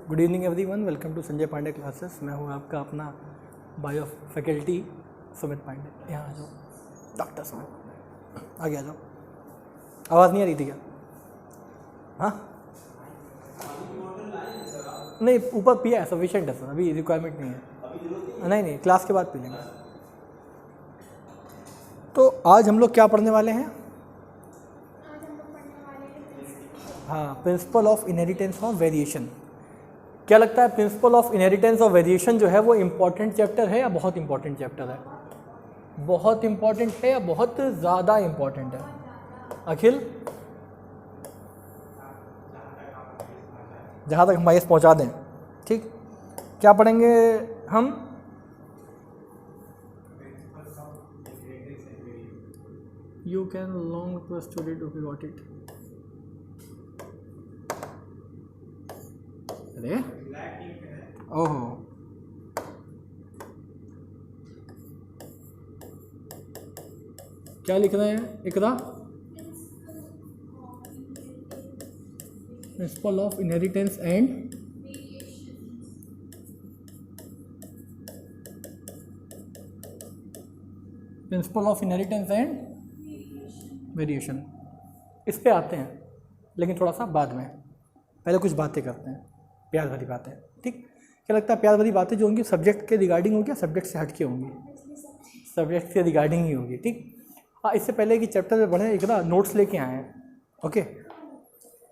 Good evening everyone, welcome to Sanjay Pandey classes. मैं हूं आपका अपना बायो फैकल्टी सुमित पांडे। यहाँ आ जाओ डॉक्टर सुमित, आगे आ जाओ। आवाज़ नहीं आ रही थी क्या? हाँ नहीं, ऊपर पिया है, सफिशिएंट है सर, अभी रिक्वायरमेंट नहीं है। नहीं, क्लास के बाद पी लेंगे। तो आज हम लोग क्या पढ़ने वाले हैं? हाँ, principal of inheritance of variation. क्या लगता है, principal of inheritance of variation जो है वो इम्पॉर्टेंट चैप्टर है या बहुत इम्पॉर्टेंट चैप्टर है? बहुत इम्पॉर्टेंट है या बहुत ज़्यादा इम्पॉर्टेंट है? अखिल, जहाँ तक हम आइएस पहुँचा दें। ठीक, क्या पढ़ेंगे हम? You can long to study to be got it. अरे ओहो, क्या लिख रहे हैं Iqra? Principle of inheritance and principle of inheritance and variation. इस पे आते हैं लेकिन थोड़ा सा बाद में, पहले कुछ बातें करते हैं, प्यार भरी बातें। ठीक, क्या लगता है प्यार भरी बातें जो होंगी सब्जेक्ट के रिगार्डिंग होंगी या सब्जेक्ट से हट के होंगी? सब्जेक्ट से रिगार्डिंग ही होगी। ठीक, हाँ, इससे पहले कि चैप्टर में बढ़े एक ना नोट्स लेके आए हैं। ओके,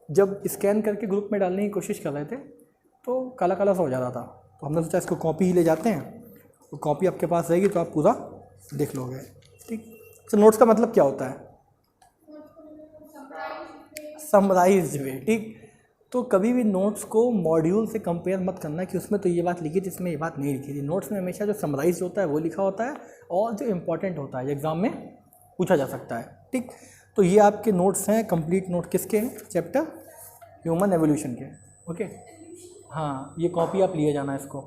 जब स्कैन करके ग्रुप में डालने की कोशिश कर रहे थे तो काला काला सा हो जा रहा था, तो हमने सोचा इसको कॉपी ही ले जाते हैं। वो कॉपी आपके पास रहेगी तो आप पूरा देख लोगे। ठीक, तो नोट्स का मतलब क्या होता है? समराइज्ड वे। ठीक, तो कभी भी नोट्स को मॉड्यूल से कंपेयर मत करना कि उसमें तो ये बात लिखी थी, इसमें ये बात नहीं लिखी थी। नोट्स में हमेशा जो समराइज होता है वो लिखा होता है और जो इम्पोर्टेंट होता है एग्ज़ाम में पूछा जा सकता है। ठीक, तो ये आपके नोट्स हैं, कंप्लीट नोट किसके हैं? चैप्टर ह्यूमन एवोल्यूशन के। ओके, हाँ, ये कॉपी आप लिए जाना इसको।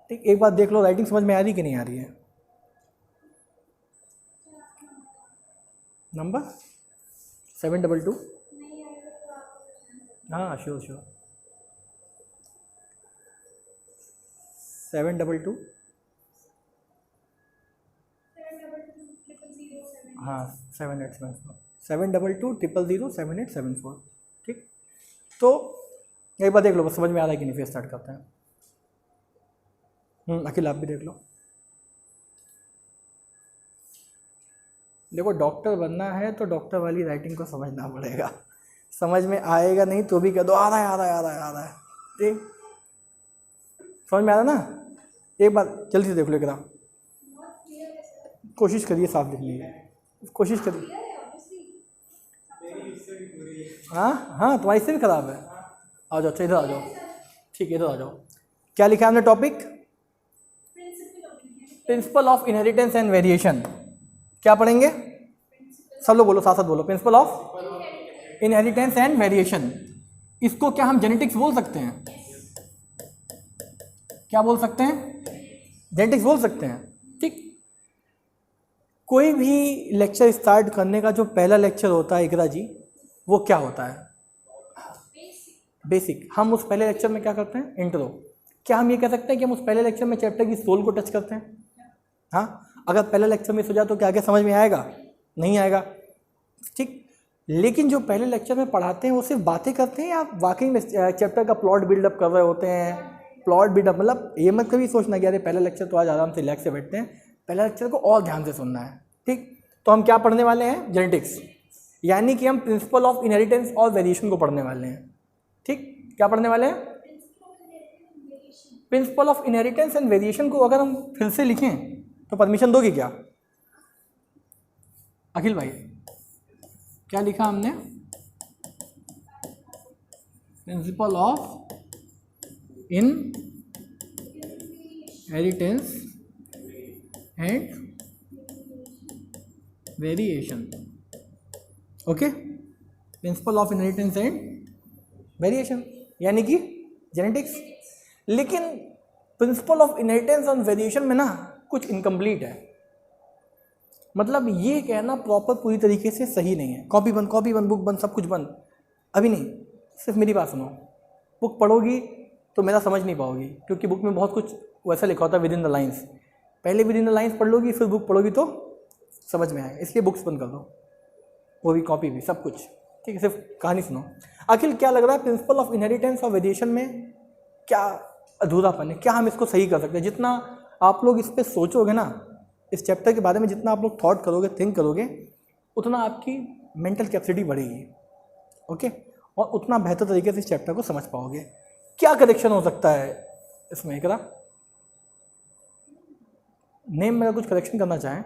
ठीक, एक बात देख लो, राइटिंग समझ में आ रही कि नहीं आ रही है? नंबर 722। हाँ श्योर 722। हाँ 7874 7220007 ठीक, तो एक बार देख लो, बस समझ में आ रहा है कि नहीं? फिर स्टार्ट करते हैं। अखिल आप भी देख लो। देखो, डॉक्टर बनना है तो डॉक्टर वाली राइटिंग को समझना पड़ेगा। समझ में आएगा नहीं तो भी कह दो आ रहा है आ रहा है आ रहा है आ रहा है। ठीक, समझ में आ रहा ना? एक बार जल्दी से देख लो एक बार, कोशिश करिए साफ लिखने की, कोशिश करिए। हाँ, तुम्हारी इससे भी खराब है। आ जाओ, इधर आ जाओ। ठीक है, इधर आ जाओ। क्या लिखा है हमने topic? Principal of inheritance and variation. क्या पढ़ेंगे? सब लोग बोलो, साथ साथ बोलो। Principal of inheritance and variation. इसको क्या हम जेनेटिक्स बोल सकते हैं? क्या बोल सकते हैं? जेनेटिक्स बोल सकते हैं। ठीक, कोई भी लेक्चर स्टार्ट करने का जो पहला लेक्चर होता है इकरा जी, वो क्या होता है? बेसिक। हम उस पहले लेक्चर में क्या करते हैं? इंट्रो। क्या हम ये कह सकते हैं कि हम उस पहले लेक्चर में चैप्टर की सोल को टच करते हैं? हाँ, अगर पहला लेक्चर मिस हो जाए तो क्या आगे समझ में आएगा? नहीं आएगा। ठीक, लेकिन जो पहले लेक्चर में पढ़ाते हैं वो सिर्फ बातें करते हैं या वाकई में चैप्टर का प्लॉट बिल्डअप कर रहे होते हैं? प्लॉट बिल्डअप मतलब ये मत कभी सोचना कि अरे पहला लेक्चर तो आज आराम से रिलैक्स से बैठते हैं, पहला लेक्चर को और ध्यान से सुनना है। ठीक, तो हम क्या पढ़ने वाले हैं? जेनेटिक्स, यानी कि हम प्रिंसिपल ऑफ इनहेरिटेंस और वेरिएशन को पढ़ने वाले हैं। ठीक, क्या पढ़ने वाले हैं? Principal of inheritance and variation को अगर हम फिर से लिखें तो परमिशन दोगे क्या? अखिल भाई, क्या लिखा हमने? Principal of inheritance and variation. Okay, principal of inheritance and variation यानी कि जेनेटिक्स। लेकिन principal of inheritance and variation में ना कुछ इनकम्प्लीट है। मतलब ये कहना प्रॉपर पूरी तरीके से सही नहीं है। कॉपी बंद, बुक बंद, सब कुछ बंद। अभी नहीं, सिर्फ मेरी बात सुनो। बुक पढ़ोगी तो मेरा समझ नहीं पाओगी, क्योंकि बुक में बहुत कुछ वैसा लिखा होता है विद इन द लाइन्स। पहले विद इन द लाइन्स पढ़ लोगी, फिर बुक पढ़ोगी तो समझ में आएगा। इसलिए बुक्स बंद कर दो, वो भी कॉपी भी सब कुछ, ठीक है, सिर्फ कहानी सुनो। अखिल क्या लग रहा है प्रिंसिपल ऑफ इनहेरिटेंस और वेरिएशन में क्या अधूरापन है, क्या हम इसको सही कर सकते हैं? जितना आप लोग इस पर सोचोगे ना, इस चैप्टर के बारे में जितना आप लोग थॉट करोगे, थिंक करोगे, उतना आपकी मेंटल कैपेसिटी बढ़ेगी, ओके, और उतना बेहतर तरीके से इस चैप्टर को समझ पाओगे। क्या करेक्शन हो सकता है इसमें? एक नेम में कुछ करेक्शन करना चाहें,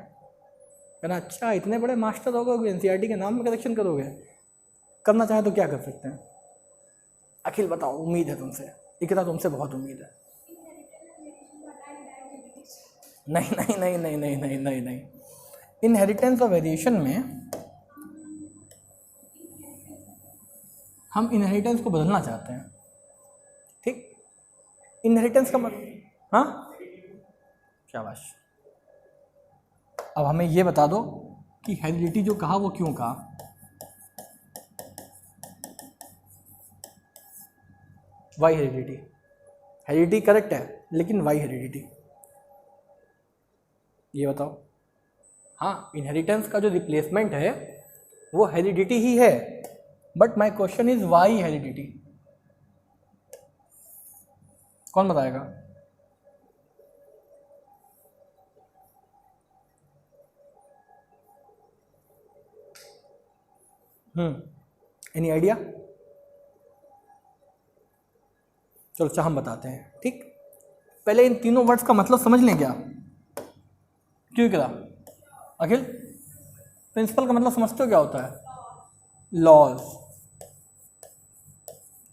कहना अच्छा इतने बड़े मास्टर हो गए, एनसीईआरटी के नाम में करेक्शन करोगे, करना चाहें तो क्या कर सकते हैं? अखिल बताओ, उम्मीद है तुमसे, इकरा तुमसे बहुत उम्मीद है। नहीं नहीं नहीं नहीं नहीं नहीं नहीं नहीं, इनहेरिटेंस और वेरिएशन में हम इनहेरिटेंस को बदलना चाहते हैं, ठीक। इनहेरिटेंस का मतलब, हाँ शाबाश। अब हमें ये बता दो कि हेरिडिटी जो कहा वो क्यों कहा? Y heredity? हेरिडिटी करेक्ट है, लेकिन वाई हेरिडिटी, ये बताओ। हाँ, इनहेरिटेंस का जो रिप्लेसमेंट है वो हेरिडिटी ही है, but my question is why heredity? कौन बताएगा? Any idea? चलो अच्छा हम बताते हैं, ठीक। पहले इन तीनों वर्ड्स का मतलब समझ लें क्या? क्यों करा अखिल? प्रिंसिपल का मतलब समझते हो क्या होता है? Laws,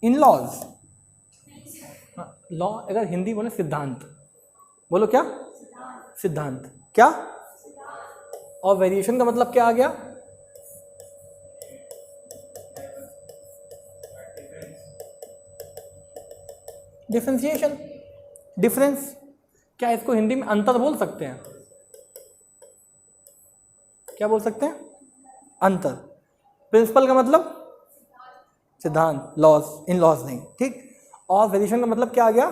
in laws. लॉ अगर हिंदी बोले सिद्धांत, बोलो क्या? सिद्धांत। क्या? और वेरिएशन का मतलब क्या आ गया? Differentiation, difference. क्या इसको हिंदी में अंतर बोल सकते हैं? क्या बोल सकते हैं? अंतर। प्रिंसिपल का मतलब सिद्धांत, लॉज, इन लॉज नहीं, ठीक। और वेरिएशन का मतलब क्या आ गया?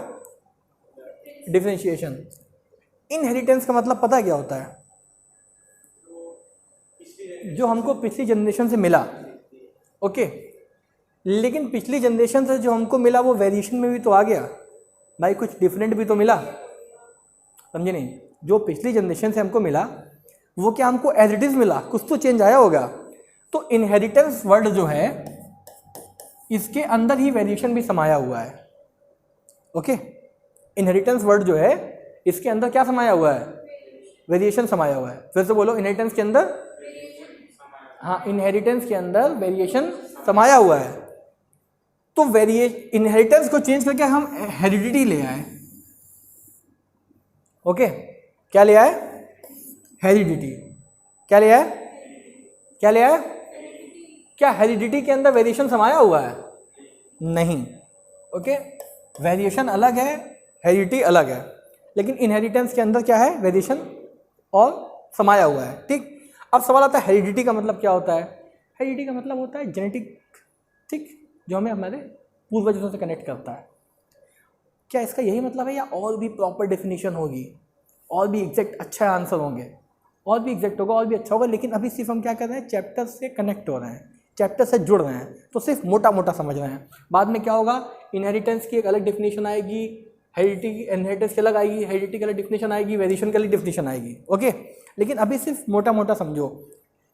डिफरेंशिएशन। इनहेरिटेंस का मतलब पता है क्या होता है? जो हमको पिछली जनरेशन से मिला, ओके, लेकिन पिछली जनरेशन से जो हमको मिला वो वेरिएशन में भी तो आ गया भाई, कुछ डिफरेंट भी तो मिला, समझे नहीं? जो पिछली जनरेशन से हमको मिला वो क्या हमको एज इट इज मिला? कुछ तो चेंज आया होगा। तो इनहेरिटेंस वर्ड जो है इसके अंदर ही वेरिएशन भी समाया हुआ है, ओके। इनहेरिटेंस वर्ड जो है इसके अंदर क्या समाया हुआ है? वेरिएशन समाया हुआ है। फिर से बोलो, इनहेरिटेंस के अंदर, हाँ, इनहेरिटेंस के अंदर वेरिएशन समाया हुआ है। तो इनहेरिटेंस को चेंज करके हम हेरिडिटी ले आए, ओके। क्या ले आए? हेरिडिटी। क्या ले आए? क्या ले आए? क्या हेरिडिटी के अंदर वेरिएशन समाया हुआ है? नहीं, ओके। वेरिएशन अलग है, हेरिडिटी अलग है, लेकिन इनहेरिटेंस के अंदर क्या है? वेरिएशन और समाया हुआ है, ठीक। अब सवाल आता है हेरिडिटी का मतलब क्या होता है? हेरिडिटी का मतलब होता है जेनेटिक, ठीक, जो हमें हमारे पूर्वजों से कनेक्ट करता है। क्या इसका यही मतलब है या और भी प्रॉपर डेफिनेशन होगी, और भी एग्जैक्ट अच्छा आंसर होंगे, और भी एग्जैक्ट होगा, और भी अच्छा होगा? लेकिन अभी सिर्फ हम क्या कर रहे हैं? चैप्टर से कनेक्ट हो रहे हैं, चैप्टर से जुड़ रहे हैं, तो सिर्फ मोटा मोटा समझ रहे हैं। बाद में क्या होगा? इनहेरिटेंस की एक अलग डेफिनेशन आएगी, हेरिडिटी की इनहेरिटेंस की अलग आएगी, हेरिडिटी की अलग डेफिनेशन आएगी, वेरिएशन की अलग डेफिनेशन आएगी, ओके। लेकिन अभी सिर्फ मोटा मोटा समझो।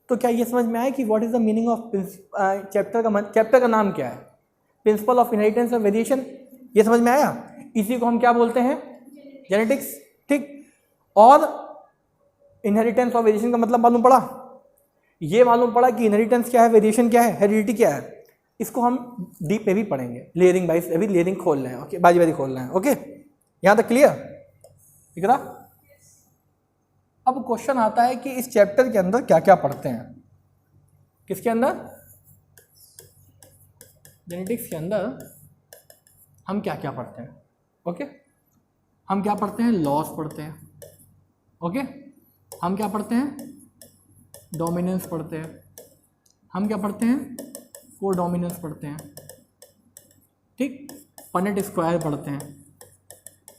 तो क्या ये समझ में आया कि what is the meaning of chapter का नाम क्या है? प्रिंसिपल ऑफ इनहेरिटेंस और वेरिएशन, ये समझ में आया? इसी को हम क्या बोलते हैं? जेनेटिक्स, ठीक। और इनहेरिटेंस और वेरिएशन का मतलब मालूम पड़ा? ये मालूम पड़ा कि इनहेरिटेंस क्या है, वेरिएशन क्या है, हेरिडिटी क्या है। इसको हम डीप में भी पढ़ेंगे, लेयरिंग बाइज, अभी लेयरिंग खोल रहे हैं, ओके, बारी बारी खोल रहे हैं, ओके। यहाँ तक क्लियर? ठीक है। अब क्वेश्चन आता है कि इस चैप्टर के अंदर क्या क्या पढ़ते हैं? किसके अंदर? जेनेटिक्स के अंदर हम क्या क्या पढ़ते हैं, ओके। हम क्या पढ़ते हैं? लॉस पढ़ते हैं, ओके। हम क्या पढ़ते हैं? डोमिनेंस पढ़ते हैं। हम क्या पढ़ते हैं? को डोमिनेंस पढ़ते हैं, ठीक। पनेट स्क्वायर पढ़ते हैं।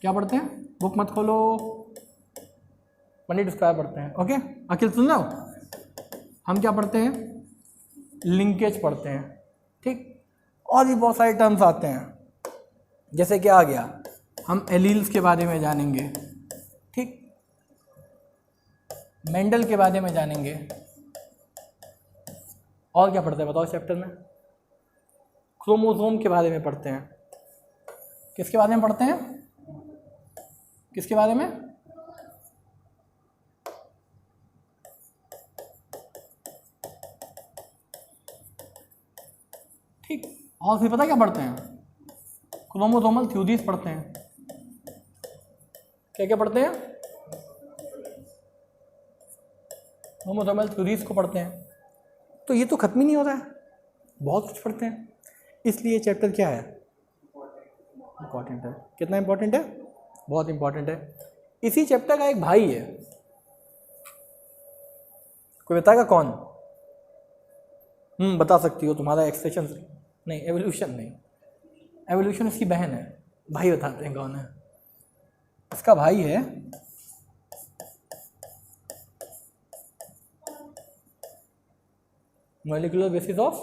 क्या पढ़ते हैं? बुक मत खोलो, पनेट स्क्वायर पढ़ते हैं। ओके अखिल सुन लो, हम क्या पढ़ते हैं? लिंकेज पढ़ते हैं। ठीक, और भी बहुत सारे टर्म्स आते हैं, जैसे क्या आ गया, हम एलील्स के बारे में जानेंगे। ठीक, मेंडल के बारे में जानेंगे। और क्या पढ़ते हैं बताओ चैप्टर में? क्रोमोसोम के बारे में पढ़ते हैं। किसके बारे में पढ़ते हैं? किसके बारे में? ठीक, और फिर पता क्या पढ़ते हैं? क्रोमोसोमल थ्योरीज पढ़ते हैं। क्या क्या पढ़ते हैं? क्रोमोसोमल थ्योरीज को पढ़ते हैं। तो ये तो खत्म ही नहीं हो रहा है, बहुत कुछ पढ़ते हैं। इसलिए चैप्टर क्या है? इंपॉर्टेंट है। कितना इंपॉर्टेंट है? बहुत इंपॉर्टेंट है। इसी चैप्टर का एक भाई है, कोई बताएगा कौन? बता सकती हो, तुम्हारा एक्सप्रेशन नहीं, एवोल्यूशन नहीं, एवोल्यूशन इसकी बहन है। भाई बताते हैं कौन है। इसका भाई है मॉलिक्यूलर बेसिस ऑफ,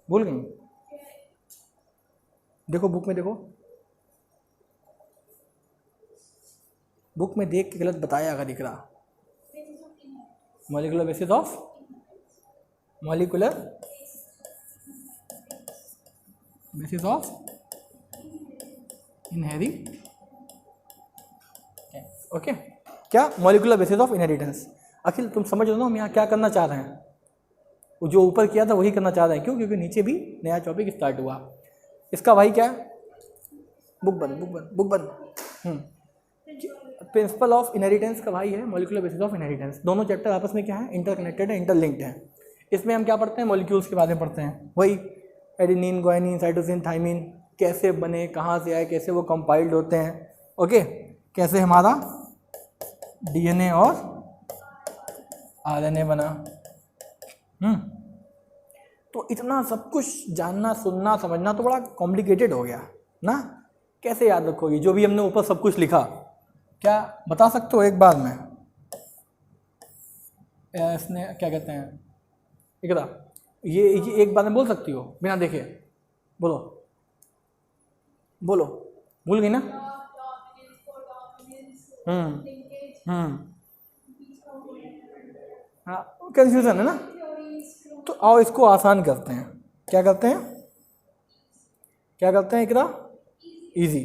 भूल गई? देखो बुक में, देखो बुक में देख के गलत बताया अगर दिख रहा। Molecular basis of, molecular basis of inheritance. Okay, क्या? Molecular basis of inheritance. Akhil तुम समझ रहे हो हम यहाँ क्या करना चाह रहे हैं? वो जो ऊपर किया था वही करना चाह रहे हैं। क्यों? क्योंकि नीचे भी नया टॉपिक स्टार्ट हुआ। इसका भाई क्या है? बुक बंद, बुक बंद, बुक बंद। प्रिंसिपल ऑफ इनहेरिटेंस का भाई है मॉलिक्यूलर बेसिस ऑफ इनहेरिटेंस। दोनों चैप्टर आपस में क्या है? इंटरकनेक्टेड है, इंटरलिंक्ड है। इसमें हम क्या पढ़ते हैं? मॉलिक्यूल्स के बारे में पढ़ते हैं। वही एडेनिन, ग्वानिन, साइटोसिन, थाइमिन कैसे बने, कहाँ से आए, कैसे वो कंपाइल्ड होते हैं। ओके, कैसे हमारा डीएनए और आरएनए बना। तो इतना सब कुछ जानना, सुनना, समझना तो बड़ा कॉम्प्लिकेटेड हो गया ना। कैसे याद रखोगे जो भी हमने ऊपर सब कुछ लिखा? क्या बता सकते हो एक बार में? इसने क्या कहते हैं, इकरा, ये एक बार में बोल सकती हो बिना देखे? बोलो बोलो, भूल गई ना? हाँ, कंफ्यूजन है ना। तो आओ इसको आसान करते हैं। क्या करते हैं? क्या करते हैं इकरा? इजी।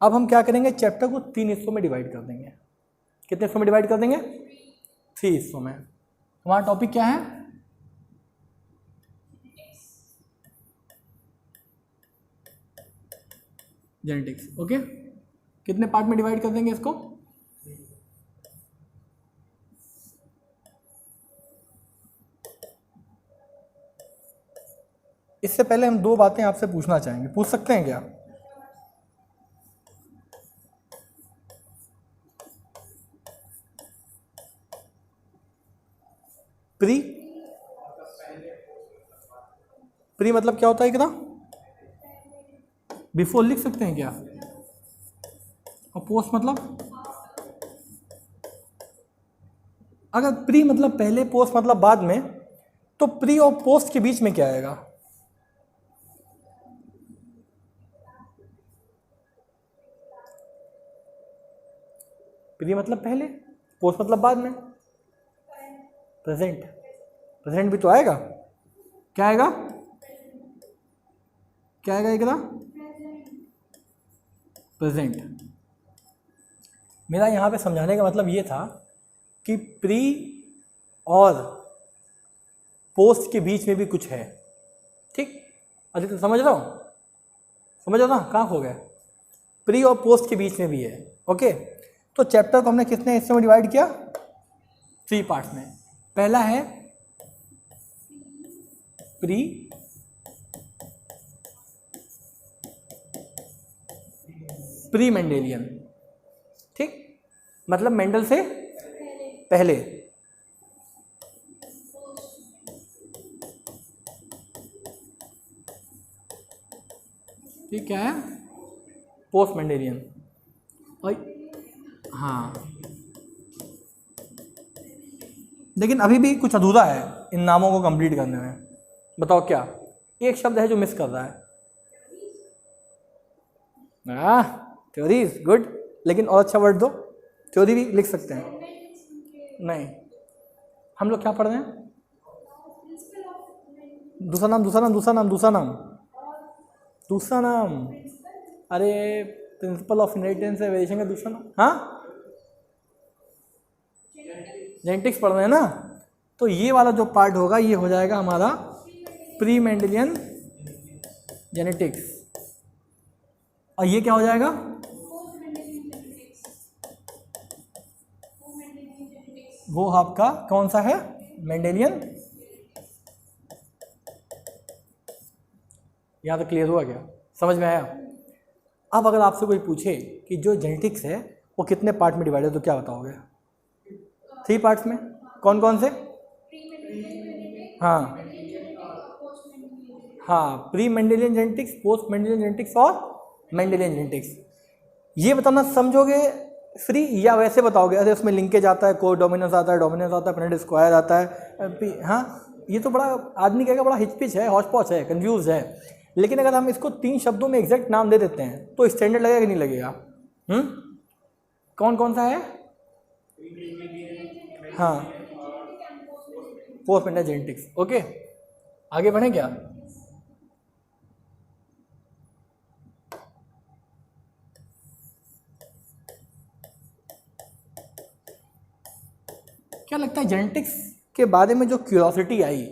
अब हम क्या करेंगे? चैप्टर को 3 हिस्सों में डिवाइड कर देंगे। कितने हिस्सों में डिवाइड कर देंगे? 3 हिस्सों में। हमारा टॉपिक क्या है? जेनेटिक्स। ओके, कितने पार्ट में डिवाइड कर देंगे इसको? इससे पहले हम 2 बातें आपसे पूछना चाहेंगे, पूछ सकते हैं क्या? प्री, प्री मतलब क्या होता है कितना? बिफोर लिख सकते हैं क्या? और पोस्ट मतलब? अगर प्री मतलब पहले, पोस्ट मतलब बाद में, तो प्री और पोस्ट के बीच में क्या आएगा? प्री मतलब पहले, पोस्ट मतलब बाद में। प्रेजेंट, प्रेजेंट भी तो आएगा। क्या आएगा? क्या आएगा इकरा? प्रेजेंट। मेरा यहाँ पे समझाने का मतलब ये था कि प्री और पोस्ट के बीच में भी कुछ है। ठीक, अरे तो समझ रहा हो? समझ रहा ना? कहाँ खो गए? प्री और पोस्ट के बीच में भी है। ओके, तो चैप्टर को हमने कितने हिस्सों में डिवाइड किया? 3 पार्ट्स में। पहला है प्री, प्री मेंडेलियन। ठीक, मतलब मेंडल से पहले। ठीक, क्या है? Post Mendelian. और हाँ, लेकिन अभी भी कुछ अधूरा है इन नामों को कंप्लीट करने में। बताओ क्या? एक शब्द है जो मिस कर रहा है। थ्योरीज गुड, लेकिन और अच्छा वर्ड दो। थ्योरी भी लिख सकते हैं। नहीं, हम लोग क्या पढ़ रहे हैं? दूसरा नाम, दूसरा नाम, दूसरा नाम, दूसरा नाम, दूसरा नाम। अरे प्रिंसिपल ऑफ इनहेरिटेंस है, वेरिएशन का दूसरा नाम। हाँ, जेनेटिक्स पढ़ रहे हैं ना, तो ये वाला जो पार्ट होगा ये हो जाएगा हमारा प्री मेंडेलियन जेनेटिक्स। और ये क्या हो जाएगा? वो आपका कौन सा है? मेंडेलियन। यहाँ तो क्लियर हुआ क्या? समझ में आया? अब अगर आपसे कोई पूछे कि जो जेनेटिक्स है वो कितने पार्ट में डिवाइड है, तो क्या बताओगे? 3 पार्ट्स में। कौन कौन से? हाँ हाँ, pre Mendelian genetics, post Mendelian genetics और मेंडेलियन जेनेटिक्स। ये बताना समझोगे फ्री, या वैसे बताओगे अरे उसमें लिंकेज आता है, को डोमिनेंस आता है, डोमिनेंस आता है, प्रेजेंट स्क्वायर आता है। हाँ, ये तो बड़ा आदमी कहेगा बड़ा हिचपिच है, हौच पौच है, कंफ्यूज है। लेकिन अगर हम इसको 3 शब्दों में एग्जैक्ट नाम दे देते हैं तो स्टैंडर्ड लगेगा कि नहीं लगेगा? कौन कौन सा है? हाँ, पोस्ट मेंडेलियन जेनेटिक्स। ओके, आगे बढ़े क्या? क्या लगता है जेनेटिक्स के बारे में जो क्यूरियोसिटी आई,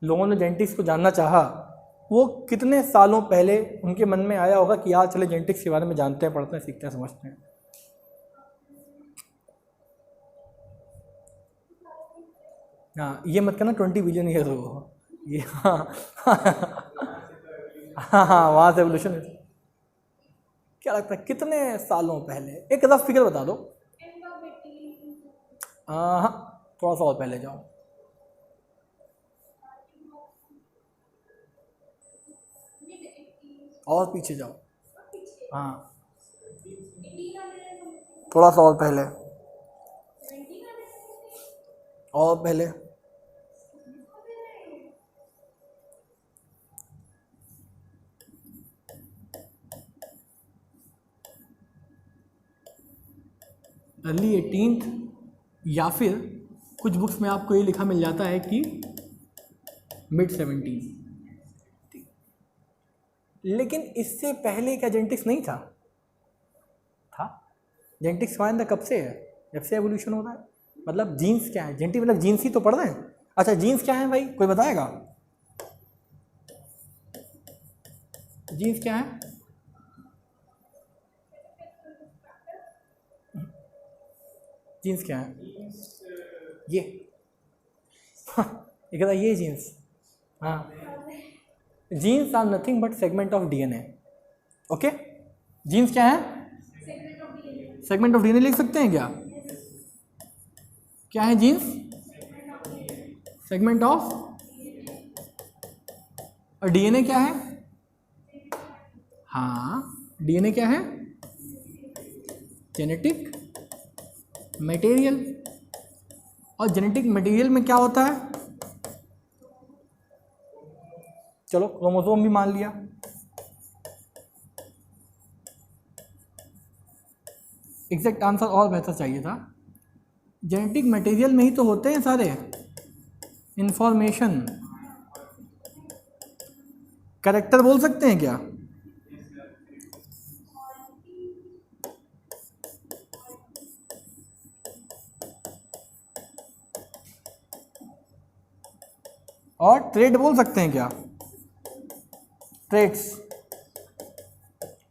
लोगों ने जेनेटिक्स को जानना चाहा, वो कितने सालों पहले उनके मन में आया होगा कि यार चले जेनेटिक्स के बारे में जानते हैं, पढ़ते हैं, सीखते हैं, समझते हैं? हाँ, ये मत करना 20 बिलियन ईयर हो ये। हाँ हाँ, वहाँ से एवोल्यूशन। क्या लगता है कितने सालों पहले? एक रफ फिगर बता दो। हाँ, थोड़ा सा और पहले जाओ। और पीछे जाओ। हाँ, थोड़ा सा और पहले, और पहले। अर्ली 18th, या फिर कुछ बुक्स में आपको ये लिखा मिल जाता है कि मिड 70s। लेकिन इससे पहले क्या जेनेटिक्स नहीं था? था। जेनेटिक्स हमारे अंदर कब से है? जब से एवोल्यूशन हो रहा है। मतलब जीन्स क्या है? जेनेटिक मतलब जीन्स ही तो पढ़ रहे हैं। अच्छा, जीन्स क्या है भाई, कोई बताएगा? जीन्स क्या है? जीन्स क्या है? ये एक ये जीन्स। हाँ, genes are nothing but segment of DNA. Okay, genes क्या है? सेगमेंट ऑफ डीएनए लिख सकते हैं क्या? क्या है जीन्स? Segment of. और डीएनए क्या है? हाँ, डीएनए क्या है? Genetic material. और जेनेटिक मटेरियल में क्या होता है? चलो क्रोमोसोम भी मान लिया। एग्जैक्ट आंसर और बेहतर चाहिए था। जेनेटिक मटेरियल में ही तो होते हैं सारे इंफॉर्मेशन। कैरेक्टर बोल सकते हैं क्या? और ट्रेड बोल सकते हैं क्या? ट्रेड्स,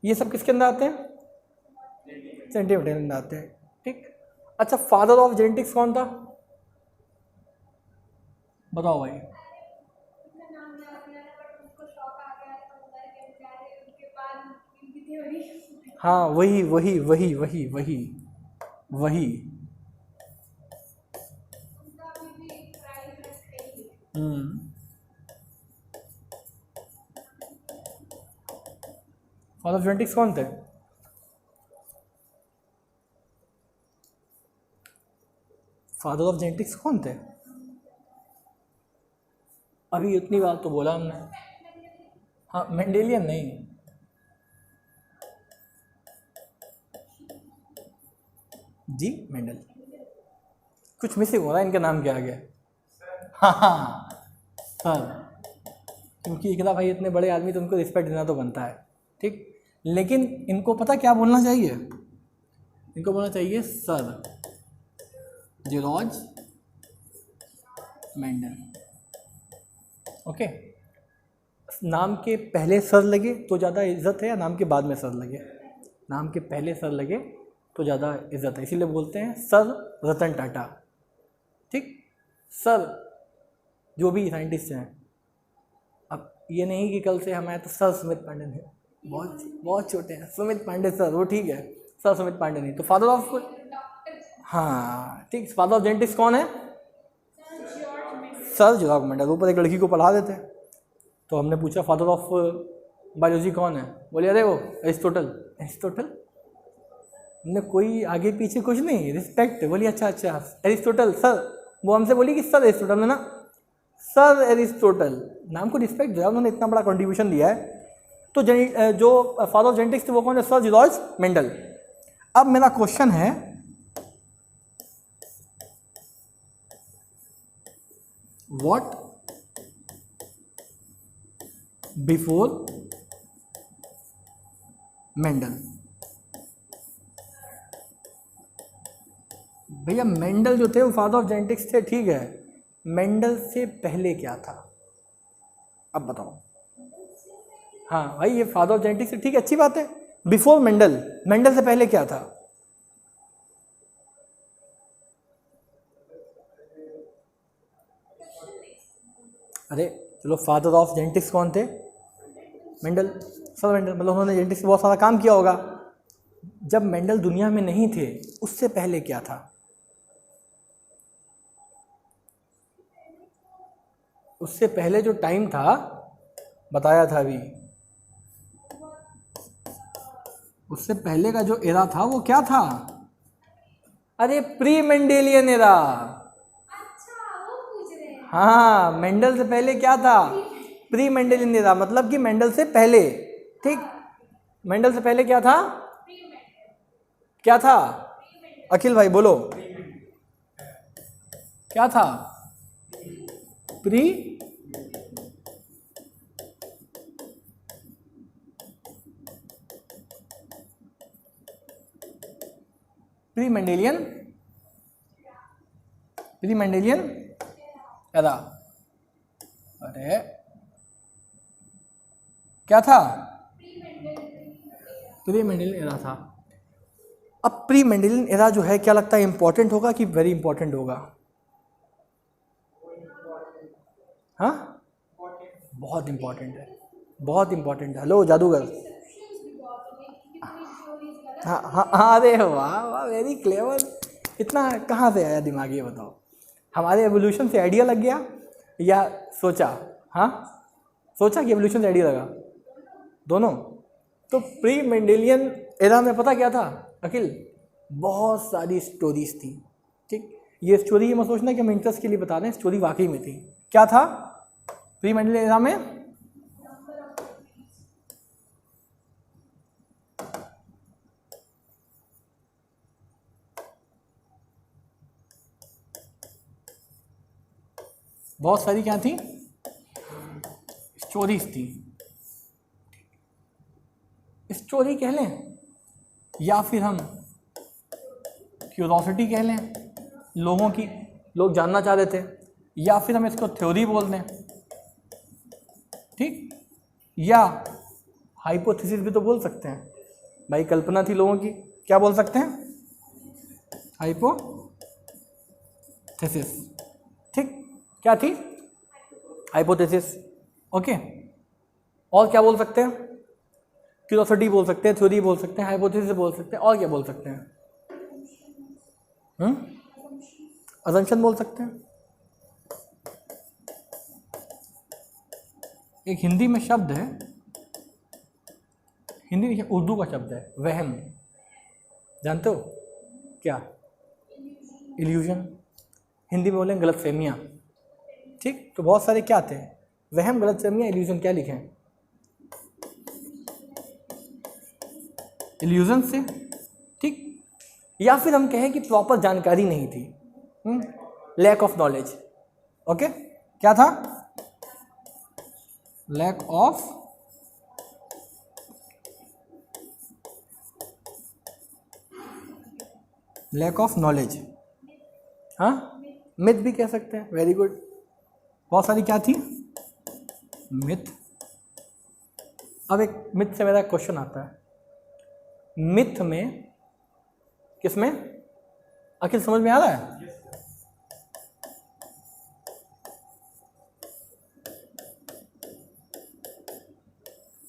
ये सब किसके अंदर आते हैं? जेनेटिक मटेरियल अंदर आते हैं। ठीक। अच्छा, फादर ऑफ जेनेटिक्स कौन था? बताओ भाई। हाँ, वही वही वही वही वही वही। फादर ऑफ जेनेटिक्स कौन थे? फादर ऑफ जेनेटिक्स कौन थे? अभी इतनी बात तो बोला हमने। हाँ, मेंडेलियन नहीं। जी मेंडल। कुछ मिसिंग हो रहा है, इनका नाम क्या आ गया? हाँ सर, क्योंकि इकरा भाई इतने बड़े आदमी तो उनको रिस्पेक्ट देना तो बनता है, ठीक। लेकिन इनको पता क्या बोलना चाहिए? इनको बोलना चाहिए सर जॉर्ज मेंडल। ओके, नाम के पहले सर लगे तो ज़्यादा इज्जत है या नाम के बाद में सर लगे? नाम के पहले सर लगे तो ज़्यादा इज्जत है, इसीलिए बोलते हैं सर रतन टाटा, ठीक। सर जो भी साइंटिस्ट हैं, अब ये नहीं कि कल से हम आए तो सर सुमित पांडे हैं, बहुत बहुत छोटे हैं, सुमित पांडे सर, वो ठीक है, सर सुमित पांडे नहीं। तो फादर ऑफ, हाँ ठीक, फादर ऑफ जेनेटिक्स कौन है? Sir George Mendel. ऊपर एक लड़की को पढ़ा देते हैं, तो हमने पूछा फादर ऑफ बायोलॉजी कौन है? बोले अरे वो एरिस्टोटल। एरिस्टोटल? हमने कोई आगे पीछे कुछ नहीं, रिस्पेक्ट। बोली अच्छा अच्छा एरिस्टोटल सर। वो हमसे बोली कि सर एरिस्टोटल है ना, सर एरिस्टोटल, नाम को रिस्पेक्ट दिया, उन्होंने इतना बड़ा कंट्रीब्यूशन दिया है। तो जो फादर ऑफ जेनेटिक्स थे वो कौन है? Sir George Mendel. अब मेरा क्वेश्चन है, व्हाट बिफोर मेंडल? भैया मेंडल जो थे वो फादर ऑफ जेनेटिक्स थे, ठीक है, मेंडल से पहले क्या था? अब बताओ। हाँ भाई, ये फादर ऑफ जेनेटिक्स है, ठीक है, अच्छी बात है। बिफोर मेंडल, मेंडल से पहले क्या था? अरे चलो, फादर ऑफ जेनेटिक्स कौन थे? मेंडल। सर मेंडल, मतलब उन्होंने जेनेटिक्स से बहुत सारा काम किया होगा। जब मेंडल दुनिया में नहीं थे उससे पहले क्या था? उससे पहले जो टाइम था बताया था अभी, उससे पहले का जो एरा था वो क्या था? अरे प्री मेंडेलियन एरा। हाँ, मेंडल से पहले क्या था? प्री मेंडेलियन एरा, मतलब कि मेंडल से पहले, ठीक। मेंडल से पहले क्या था? क्या था? अखिल भाई बोलो, क्या था? Pre pre Mendelian, pre Mendelian era. अरे क्या था? प्री मेंडेलियन एरा था। अब प्री मेंडेलियन एरा जो है, क्या लगता है इंपॉर्टेंट होगा कि वेरी इंपॉर्टेंट होगा? हाँ, बहुत इंपॉर्टेंट है, बहुत इंपॉर्टेंट है। हेलो जादूगर। हाँ हाँ हाँ, अरे वाह वाह, वेरी क्लेवर। इतना कहाँ से आया दिमाग, ये बताओ? हमारे एवोल्यूशन से आइडिया लग गया या सोचा? हाँ, सोचा कि एवोल्यूशन से आइडिया लगा? दोनों। तो प्री मेंडेलियन एरा में पता क्या था अखिल? बहुत सारी स्टोरीज थी, ठीक। ये स्टोरी, ये मत सोचना कि हम इंटरेस्ट के लिए बता रहे हैं, स्टोरी वाकई में थी। क्या था प्री मेंडेलियन एरा में? बहुत सारी क्या थी? स्टोरीज थी। स्टोरी कह लें या फिर हम क्यूरोसिटी कह लें, लोगों की, लोग जानना चाह रहे थे, या फिर हम इसको थ्योरी बोल दें, ठीक, या हाइपोथेसिस भी तो बोल सकते हैं भाई, कल्पना थी लोगों की, क्या बोल सकते हैं? हाइपोथेसिस, ठीक। क्या थी? Hypothesis, okay. और क्या बोल सकते हैं? क्यूरोसिटी बोल सकते हैं, थ्योरी बोल सकते हैं, हाइपोथेसिस बोल सकते हैं, और क्या बोल सकते हैं? असम्पशन बोल सकते हैं। एक हिंदी में शब्द है, हिंदी नहीं, उर्दू का शब्द है वहम, जानते हो क्या? इल्यूजन। हिंदी में बोलें गलतफहमियाँ, ठीक। तो बहुत सारे क्या आते हैं, वहम, गलतफहमियाँ, इल्यूजन। क्या लिखें? इल्यूजन से, ठीक। या फिर हम कहें कि प्रॉपर जानकारी नहीं थी, लैक ऑफ नॉलेज। ओके, क्या था? Lack of knowledge. हाँ, मिथ भी कह सकते हैं। Very good. बहुत सारी क्या थी? मिथ। अब एक मिथ से मेरा क्वेश्चन आता है, मिथ में किसमें? अखिल समझ में आ रहा है?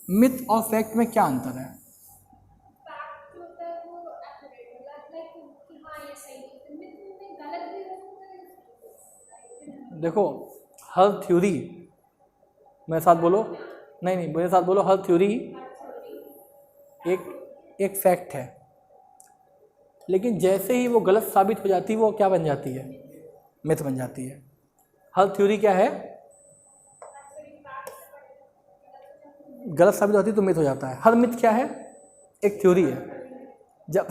मिथ और फैक्ट में क्या अंतर है? देखो, हर थ्योरी, मेरे साथ बोलो, नहीं मेरे साथ बोलो, हर थ्योरी एक फैक्ट है, लेकिन जैसे ही वो गलत साबित हो जाती है वो क्या बन जाती है? मिथ बन जाती है। हर थ्योरी क्या है? गलत साबित होती है तो मिथ हो जाता है। हर मिथ क्या है? एक थ्योरी है, जब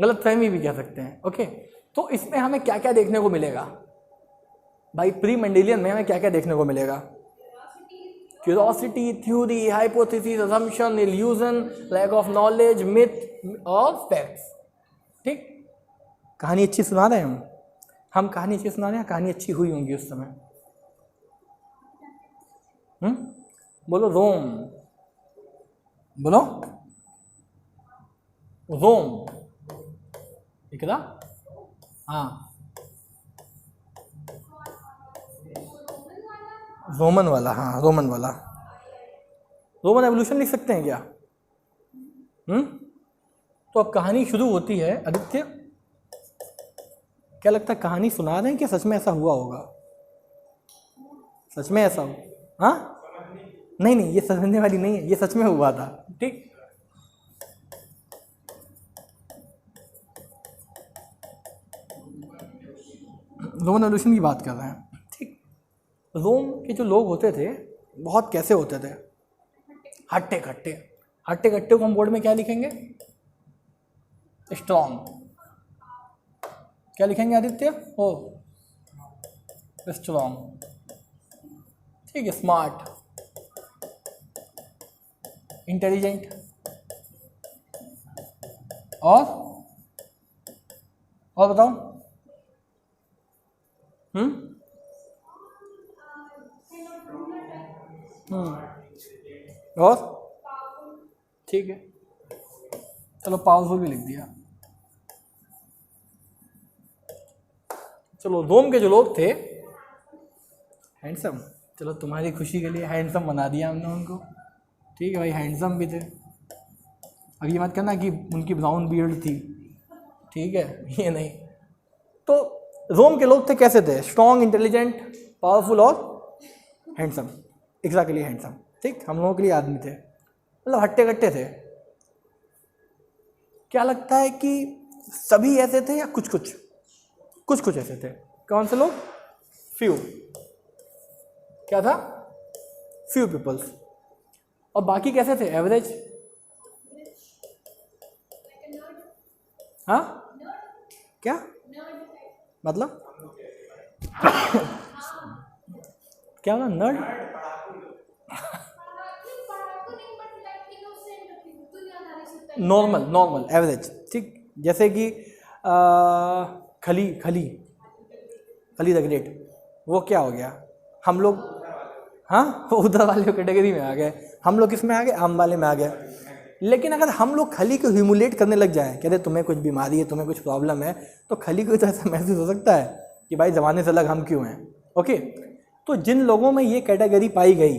गलत फहमी भी कह सकते हैं। ओके, तो इसमें हमें क्या क्या देखने को मिलेगा भाई? प्री मेंडेलियन में हमें क्या क्या देखने को मिलेगा? Curiosity, theory, hypothesis, assumption, illusion, lack of knowledge, myth और फैक्ट्स, ठीक। कहानी अच्छी सुना रहे हैं हम कहानी अच्छी सुना रहे हैं, कहानी अच्छी हुई होंगी उस समय। बोलो रोम, बोलो रोम, इकरा, हाँ रोमन वाला, हाँ रोमन वाला। रोमन एवोल्यूशन लिख सकते हैं क्या? तो अब कहानी शुरू होती है। आदित्य, क्या लगता है कहानी सुना रहे हैं कि सच में ऐसा हुआ होगा? सच में ऐसा हो? हाँ, नहीं, ये समझने वाली नहीं है, ये सच में हुआ था, ठीक। रोमन एवोल्यूशन की बात कर रहे हैं, ठीक। रोम के जो लोग होते थे बहुत कैसे होते थे? हट्टे कट्टे। हट्टे कट्टे को हम बोर्ड में क्या लिखेंगे? स्ट्रॉन्ग। क्या लिखेंगे आदित्य? ओ, स्ट्रॉन्ग, ठीक है। स्मार्ट, इंटेलिजेंट, और बताओ। और ठीक है, चलो पावरफुल भी लिख दिया। चलो, रोम के जो लोग थे हैंडसम, चलो तुम्हारी खुशी के लिए हैंडसम बना दिया हमने उनको, ठीक है भाई, हैंडसम भी थे। अब ये मत करना कि उनकी ब्राउन बियर्ड थी, ठीक है, ये नहीं। तो रोम के लोग थे कैसे थे? स्ट्रॉन्ग, इंटेलिजेंट, पावरफुल और हैंडसम। एग्जैक्टली हैंडसम, ठीक। हम लोगों के लिए आदमी थे, मतलब हट्टे कट्टे थे। क्या लगता है कि सभी ऐसे थे या कुछ कुछ ऐसे थे? कौन से लोग? फ्यू। क्या था? Few peoples. और बाकी कैसे थे? एवरेज। हाँ, क्या मतलब? क्या होगा? नर्ड? नॉर्मल, एवरेज, ठीक। जैसे कि खली द ग्रेट, वो क्या हो गया? हम लोग, हाँ, वो उधर वाले कैटेगरी में आ गए, हम लोग किस में आ गए? आम वाले में आ गए। लेकिन अगर हम लोग खली को ह्यूमुलेट करने लग जाएं, कहते तुम्हें कुछ बीमारी है, तुम्हें कुछ प्रॉब्लम है, तो खली को तो ऐसा महसूस हो सकता है कि भाई ज़माने से अलग हम क्यों हैं। ओके, तो जिन लोगों में ये कैटेगरी पाई गई,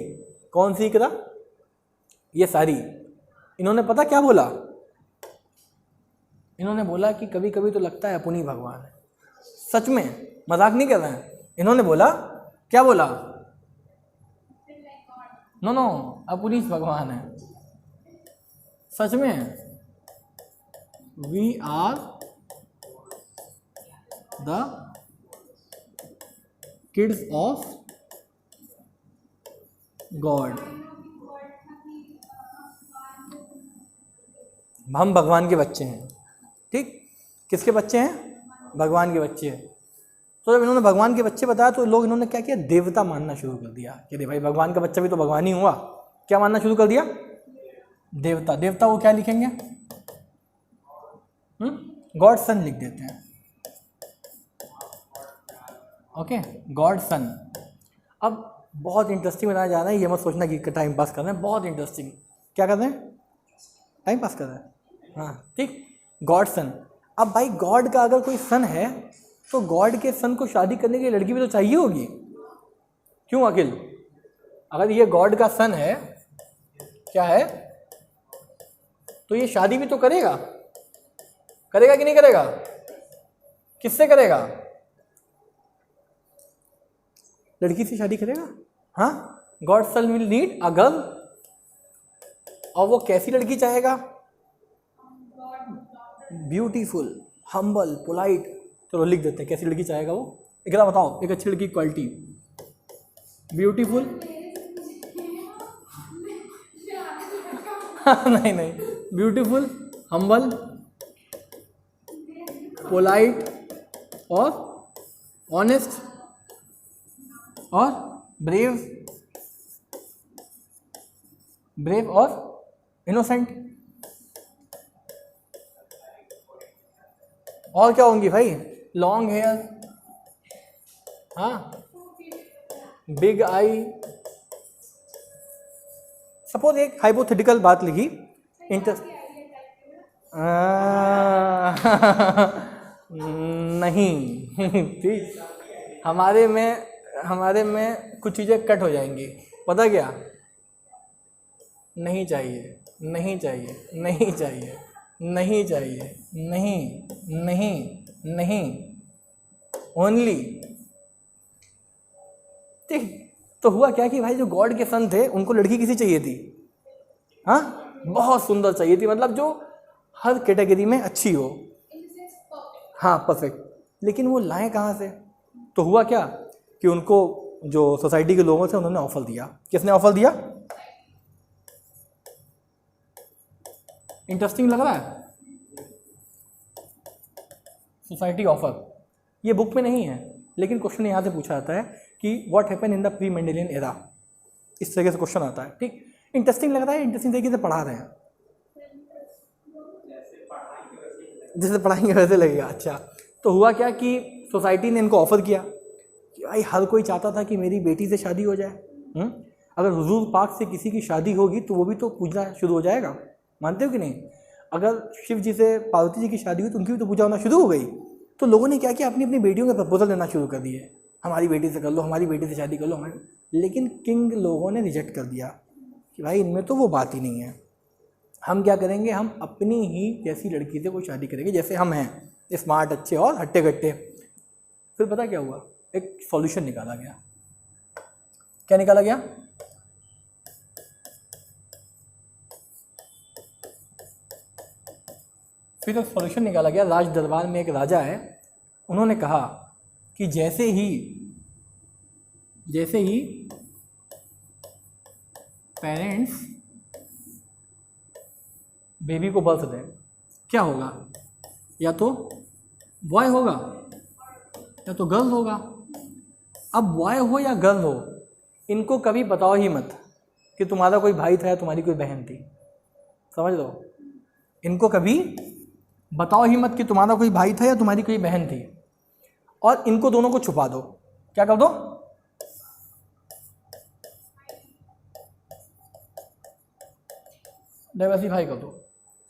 कौन सी करा? ये सारी। इन्होंने पता क्या बोला? इन्होंने बोला कि कभी कभी तो लगता है पुनी भगवान है। सच में, मजाक नहीं कर रहे हैं। इन्होंने बोला, क्या बोला? नो, अपुनीश भगवान है। सच में we are the kids of God, हम भगवान के बच्चे हैं। ठीक, किसके बच्चे हैं? भगवान के बच्चे हैं। तो जब इन्होंने भगवान के बच्चे बताया तो लोग इन्होंने क्या किया, देवता मानना शुरू कर दिया कि अरे भाई भगवान का बच्चा भी तो भगवान ही हुआ। क्या मानना शुरू कर दिया? देवता। देवता वो क्या लिखेंगे? गॉड सन लिख देते हैं। ओके, गॉड सन। अब बहुत इंटरेस्टिंग बनाया जा रहा है, ये मत सोचना कि टाइम पास कर रहे हैं, बहुत इंटरेस्टिंग। क्या कर रहे हैं? टाइम पास कर रहे हैं। हाँ ठीक, गॉड सन। अब भाई गॉड का अगर कोई सन है तो गॉड के सन को शादी करने के लिए लड़की भी तो चाहिए होगी। क्यों अखिल? अगर ये गॉड का सन है, क्या है, तो ये शादी भी तो करेगा। करेगा कि नहीं करेगा? किससे करेगा? लड़की से शादी करेगा। हाँ, God son will need a girl. और वो कैसी लड़की चाहेगा? Beautiful, humble, polite. चलो लिख देते हैं कैसी लड़की चाहेगा वो। एक बार बताओ, एक अच्छी लड़की की क्वालिटी। ब्यूटीफुल नहीं नहीं, ब्यूटीफुल, हम्बल, पोलाइट और ऑनेस्ट और ब्रेव, ब्रेव और इनोसेंट। और क्या होंगी भाई? लॉन्ग हेयर, हाँ, बिग आई। सपोज एक हाइपोथेटिकल बात लिखी, नहीं ठीक, हमारे में कुछ चीज़ें कट हो जाएंगी। पता क्या? नहीं चाहिए, नहीं चाहिए, नहीं चाहिए, नहीं चाहिए, नहीं नहीं नहीं, ओनली। ठीक, तो हुआ क्या कि भाई जो गॉड के सन थे उनको लड़की किसी चाहिए थी, हाँ, बहुत सुंदर चाहिए थी, मतलब जो हर कैटेगरी में अच्छी हो, हाँ परफेक्ट। लेकिन वो लाए कहाँ से? तो हुआ क्या कि उनको जो सोसाइटी के लोगों से उन्होंने ऑफर दिया। किसने ऑफर दिया? इंटरेस्टिंग लग रहा है? सोसाइटी ऑफर, ये बुक में नहीं है, लेकिन क्वेश्चन यहाँ से पूछा जाता है कि what happen in the pre Mendelian era. इस तरीके से क्वेश्चन आता है। ठीक, इंटरेस्टिंग लग रहा है, इंटरेस्टिंग तरीके से पढ़ा रहे हैं, जैसे पढ़ाएंगे वैसे लगेगा। अच्छा, तो हुआ क्या कि सोसाइटी ने इनको ऑफर किया कि भाई हर कोई चाहता था कि मेरी बेटी से शादी हो जाए। अगर हुजूर पाक से किसी की शादी होगी तो वो भी तो पूजना शुरू हो जाएगा। मानते हो कि नहीं? अगर शिव जी से पार्वती जी की शादी हुई तो उनकी भी तो पूजा होना शुरू हो गई। तो लोगों ने क्या किया, अपनी अपनी बेटियों के प्रपोजल देना शुरू कर दिए, हमारी बेटी से कर लो, हमारी बेटी से शादी कर लो हमारी। लेकिन किंग लोगों ने रिजेक्ट कर दिया कि भाई इनमें तो वो बात ही नहीं है। हम क्या करेंगे, हम अपनी ही जैसी लड़की से कोई शादी करेंगे जैसे हम हैं, स्मार्ट, अच्छे और हट्टे कट्टे। फिर पता क्या हुआ, एक सॉल्यूशन निकाला गया। क्या निकाला गया? फिर एक सॉल्यूशन निकाला गया। राज दरबार में एक राजा है, उन्होंने कहा कि जैसे ही पेरेंट्स बेबी को बर्थ दें, क्या होगा? या तो बॉय होगा या तो गर्ल होगा। अब बॉय हो या गर्ल हो, इनको कभी बताओ ही मत कि तुम्हारा कोई भाई था या तुम्हारी कोई बहन थी। समझ लो, इनको कभी बताओ ही मत कि तुम्हारा कोई भाई था या तुम्हारी कोई बहन थी, और इनको दोनों को छुपा दो। क्या कर दो? डाइवर्सिफाई कर दो,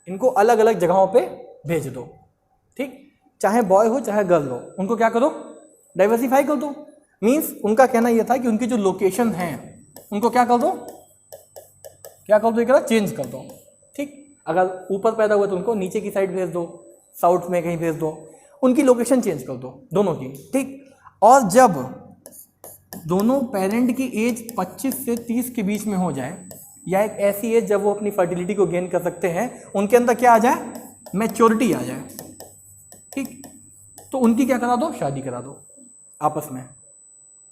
इनको अलग अलग जगहों पे भेज दो। ठीक, चाहे बॉय हो चाहे गर्ल हो, उनको क्या करो? डाइवर्सिफाई कर दो। मीन्स उनका कहना यह था कि उनकी जो लोकेशन हैं उनको क्या कर दो? क्या कर दो? एक चेंज कर दो। ठीक, अगर ऊपर पैदा हुए तो उनको नीचे की साइड भेज दो, साउथ में कहीं भेज दो, उनकी लोकेशन चेंज कर दो दोनों की। ठीक, और जब दोनों पेरेंट की एज 25 से 30 के बीच में हो जाए, या एक ऐसी एज जब वो अपनी फर्टिलिटी को गेन कर सकते हैं, उनके अंदर क्या आ जाए, मैच्योरिटी आ जाए, ठीक। तो उनकी क्या करा दो, शादी करा दो आपस में,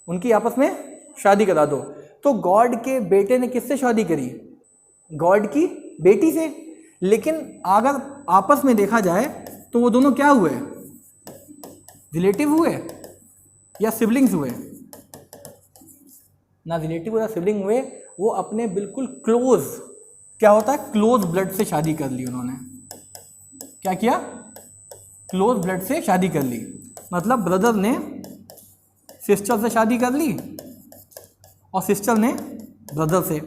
उनकी आपस में शादी करा दो। तो गॉड के बेटे ने किससे शादी करी, गॉड की बेटी से। लेकिन अगर आपस में देखा जाए तो वो दोनों क्या हुए, रिलेटिव हुए या सिबलिंग्स हुए, ना रिलेटिव या सिबलिंग हुए, वो अपने बिल्कुल क्लोज, क्या होता है, क्लोज ब्लड से शादी कर ली उन्होंने। क्या किया, क्लोज ब्लड से शादी कर ली। मतलब ब्रदर ने सिस्टर से शादी कर ली और सिस्टर ने ब्रदर से।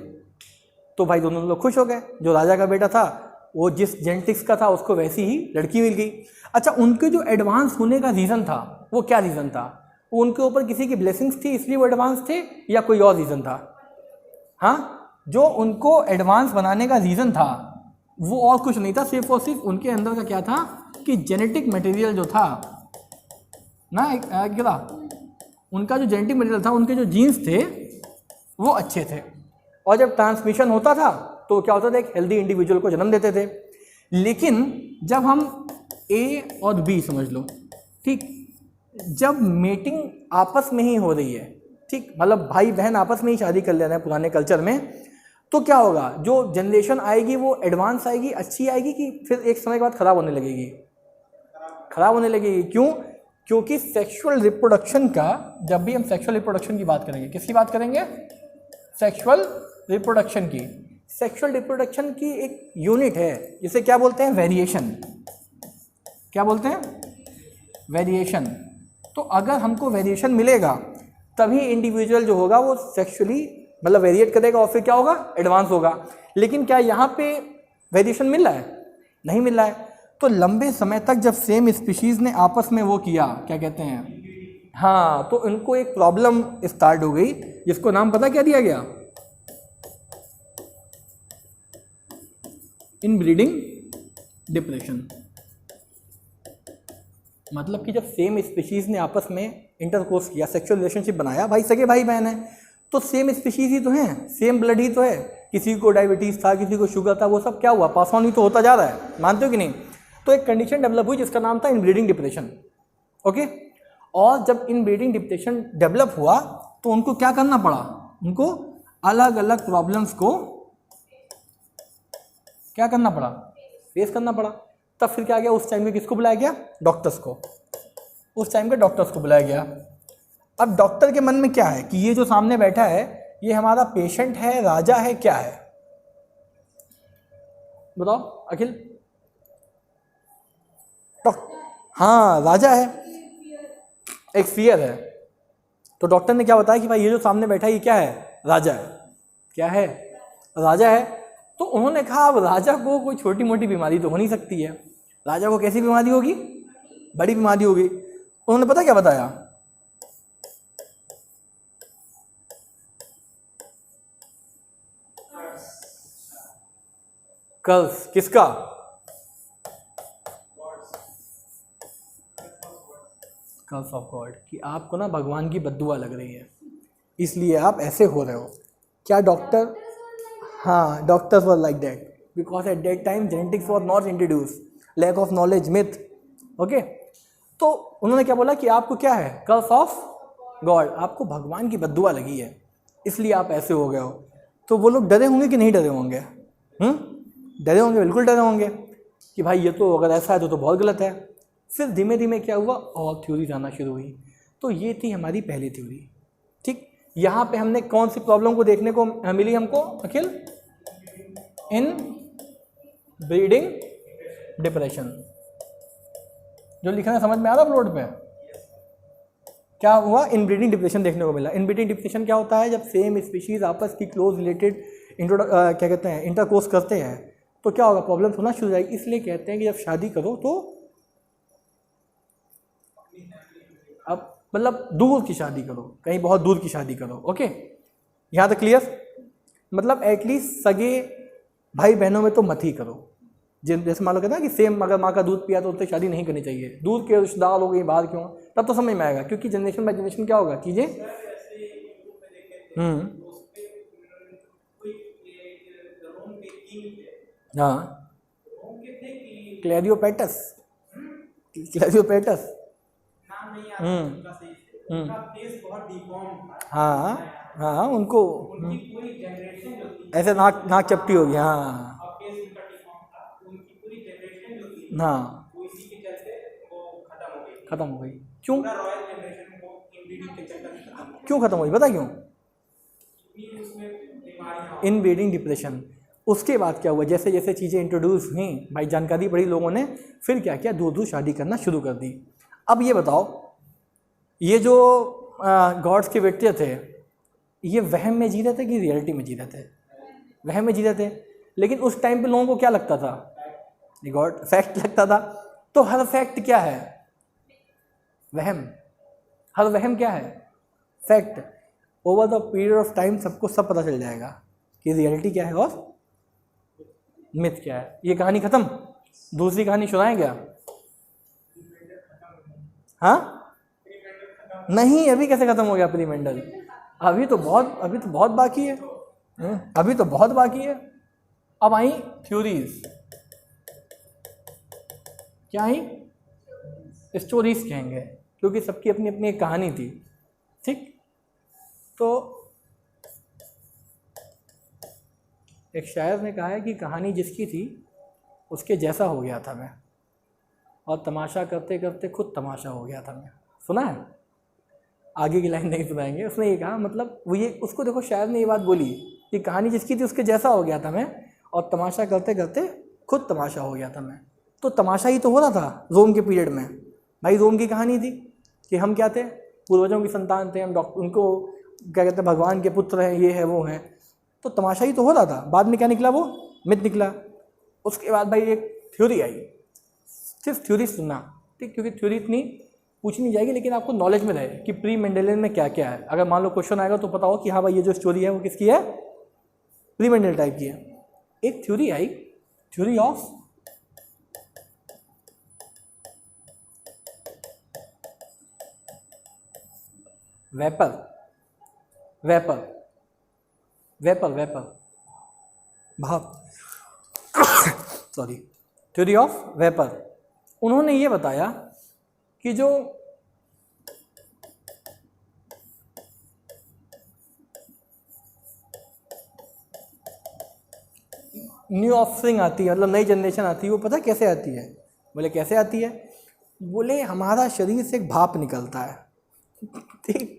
तो भाई दोनों लोग खुश हो गए, जो राजा का बेटा था वो जिस जेनेटिक्स का था उसको वैसी ही लड़की मिल गई। अच्छा, उनके जो एडवांस होने का रीज़न था वो क्या रीज़न था, वो उनके ऊपर किसी की ब्लेसिंग्स थी इसलिए वो एडवांस थे, या कोई और रीज़न था? हाँ, जो उनको एडवांस बनाने का रीज़न था वो और कुछ नहीं था, सिर्फ और सिर्फ उनके अंदर का क्या था कि जेनेटिक मटेरियल जो था ना, क्या उनका जो जेनेटिक मटेरियल था, उनके जो जीन्स थे वो अच्छे थे, और जब ट्रांसमिशन होता था तो क्या होता था, एक हेल्दी इंडिविजुअल को जन्म देते थे। लेकिन जब हम ए और बी समझ लो, ठीक, जब मेटिंग आपस में ही हो रही है, ठीक, मतलब भाई बहन आपस में ही शादी कर ले रहे हैं पुराने कल्चर में, तो क्या होगा, जो जनरेशन आएगी वो एडवांस आएगी, अच्छी आएगी, कि फिर एक समय के बाद ख़राब होने लगेगी, ख़राब होने लगेगी। क्यों? क्योंकि सेक्सुअल रिप्रोडक्शन का, जब भी हम सेक्सुअल रिप्रोडक्शन की बात करेंगे, किसकी बात करेंगे, सेक्सुअल रिप्रोडक्शन की। सेक्सुअल रिप्रोडक्शन की एक यूनिट है जिसे क्या बोलते हैं, वेरिएशन। क्या बोलते हैं, वेरिएशन। तो अगर हमको वेरिएशन मिलेगा तभी इंडिविजुअल जो होगा वो सेक्सुअली मतलब वेरिएट करेगा और फिर क्या होगा, एडवांस होगा। लेकिन क्या यहाँ पे वेरिएशन मिल रहा है, नहीं मिल रहा है। तो लंबे समय तक जब सेम स्पीशीज़ ने आपस में वो किया, क्या कहते हैं, हाँ, तो इनको एक प्रॉब्लम स्टार्ट हो गई जिसको नाम पता क्या दिया गया, इनब्रीडिंग डिप्रेशन। मतलब कि जब सेम स्पीशीज़ ने आपस में इंटरकोर्स किया, सेक्सुअल रिलेशनशिप बनाया, भाई सगे भाई बहन है तो सेम स्पीशीज़ ही तो हैं, सेम ब्लड ही तो है, किसी को डायबिटीज़ था, किसी को शुगर था, वो सब क्या हुआ, पास ऑन ही तो होता जा रहा है, मानते हो कि नहीं। तो एक कंडीशन डेवलप हुई जिसका नाम था इनब्रीडिंग डिप्रेशन, ओके। और जब इनब्रीडिंग डिप्रेशन डेवलप हुआ तो उनको क्या करना पड़ा, उनको अलग अलग प्रॉब्लम्स को क्या करना पड़ा, फेस करना पड़ा। तब फिर क्या गया, उस टाइम में किसको बुलाया गया, डॉक्टर्स को, उस टाइम के डॉक्टर्स को बुलाया गया। अब डॉक्टर के मन में क्या है कि ये जो सामने बैठा है ये हमारा पेशेंट है, राजा है, क्या है, बताओ अखिल। हाँ, राजा है, एक फियर है। तो डॉक्टर ने क्या बताया कि भाई ये जो सामने बैठा है ये क्या है, राजा है। क्या है, राजा है। तो उन्होंने कहा अब राजा को कोई छोटी मोटी बीमारी तो हो नहीं सकती है, राजा को कैसी बीमारी होगी, बड़ी बीमारी होगी। उन्होंने पता क्या बताया, कर्स, किसका, कर्स ऑफ गॉड, कि आपको ना भगवान की बद्दुआ लग रही है इसलिए आप ऐसे हो रहे हो। क्या डॉक्टर, हाँ, doctors were like that because at that time genetics was not introduce, lack of knowledge, myth, okay. तो उन्होंने क्या बोला कि आपको क्या है, कर्स ऑफ गॉड, आपको भगवान की बद्दुआ लगी है इसलिए आप ऐसे हो गए हो। तो वो लोग डरे होंगे कि नहीं डरे होंगे, डरे होंगे, बिल्कुल डरे होंगे कि भाई ये तो अगर ऐसा है तो बहुत गलत है। फिर धीमे धीमे क्या हुआ, और थ्योरीज आना शुरू हुई। तो ये थी हमारी पहली थ्योरी, ठीक। यहाँ पे हमने कौन सी प्रॉब्लम को देखने को मिली हमको अखिल, इन ब्रीडिंग डिप्रेशन। जो लिखना है समझ में आ रहा अपलोड पे, क्या हुआ, इनब्रीडिंग डिप्रेशन देखने को मिला। इनब्रीडिंग डिप्रेशन क्या होता है, जब सेम स्पीशीज आपस की क्लोज रिलेटेड क्या कहते हैं, इंटरकोर्स करते हैं तो क्या होगा, प्रॉब्लम्स होना शुरू हो जाएगी। इसलिए कहते हैं कि जब शादी करो तो अब मतलब दूर की शादी करो, कहीं बहुत दूर की शादी करो, ओके। यहाँ तक क्लियर, मतलब एटलीस्ट सगे भाई बहनों में तो मत ही करो। जैसे मान लो कहते हैं कि सेम अगर माँ का दूध पिया तो उससे शादी नहीं करनी चाहिए, दूध के रिश्तेदार हो गई बाहर क्यों, तब तो समझ में आएगा। क्योंकि जनरेशन बाय जनरेशन क्या होगा चीज़ें, हाँ, क्लैरियोपेटस, क्लैरियोपेटस। हाँ हाँ, उनको ऐसे नाक नाक चपटी होगी। हाँ हाँ, खत्म हो गई। क्यों? क्यों खत्म हुई, पता क्यों? Inbreeding depression. उसके बाद क्या हुआ, जैसे जैसे चीज़ें इंट्रोड्यूस हुई भाई, जानकारी पड़ी लोगों ने, फिर क्या किया, दूर दूर शादी करना शुरू कर दी। अब ये बताओ, ये जो गॉड्स के बेटे थे, ये वहम में जी रहे थे कि रियलिटी में जी रहे थे? वहम में जी रहे थे। लेकिन उस टाइम पे लोगों को क्या लगता था? ये गॉड फैक्ट लगता था। तो हर फैक्ट क्या है? वहम। हर वहम क्या है? Fact. Over the period of time सबको सब पता चल जाएगा कि रियलिटी क्या है और मिथ क्या है। ये कहानी खत्म। दूसरी कहानी सुनाएं क्या? हाँ नहीं, अभी कैसे खत्म हो गया प्रीमेंडल? अभी तो बहुत बाकी है। अभी तो बहुत बाकी है। अब आई थ्योरीज। क्या आई? स्टोरीज कहेंगे, क्योंकि सबकी अपनी अपनी एक कहानी थी। ठीक, तो एक शायर ने कहा है कि कहानी जिसकी थी उसके जैसा हो गया था मैं, और तमाशा करते करते खुद तमाशा हो गया था मैं। सुना है? आगे की लाइन नहीं सुनाएंगे। उसने ये कहा, मतलब वो ये, उसको देखो, शायर ने ये बात बोली कि कहानी जिसकी थी उसके जैसा हो गया था मैं, और तमाशा करते करते खुद तमाशा हो गया था मैं। तो तमाशा ही तो हो रहा था रोम के पीरियड में। भाई रोम की कहानी थी कि हम क्या थे, पूर्वजों की संतान थे हम, डॉक्टर, उनको क्या कहते हैं, भगवान के पुत्र हैं, ये है वो हैं। तो तमाशा ही तो हो रहा था। बाद में क्या निकला? वो मिथ निकला। उसके बाद भाई एक थ्योरी आई। सिर्फ थ्योरी सुनना, ठीक, क्योंकि थ्योरी इतनी पूछी नहीं जाएगी, लेकिन आपको नॉलेज में रहे कि प्री मेंडेलियन में क्या क्या है। अगर मान लो क्वेश्चन आएगा तो पता हो कि हाँ भाई, ये जो स्टोरी है वो किसकी है, प्री मेंडल टाइप की है। एक theory I, theory of vapour, vapour, vapour, vapour, भाप, सॉरी, थ्योरी ऑफ वेपर। उन्होंने ये बताया कि जो न्यू ऑफस्प्रिंग आती है, मतलब नई जनरेशन आती है, वो पता कैसे आती है? बोले कैसे आती है? बोले हमारा शरीर से एक भाप निकलता है, ठीक,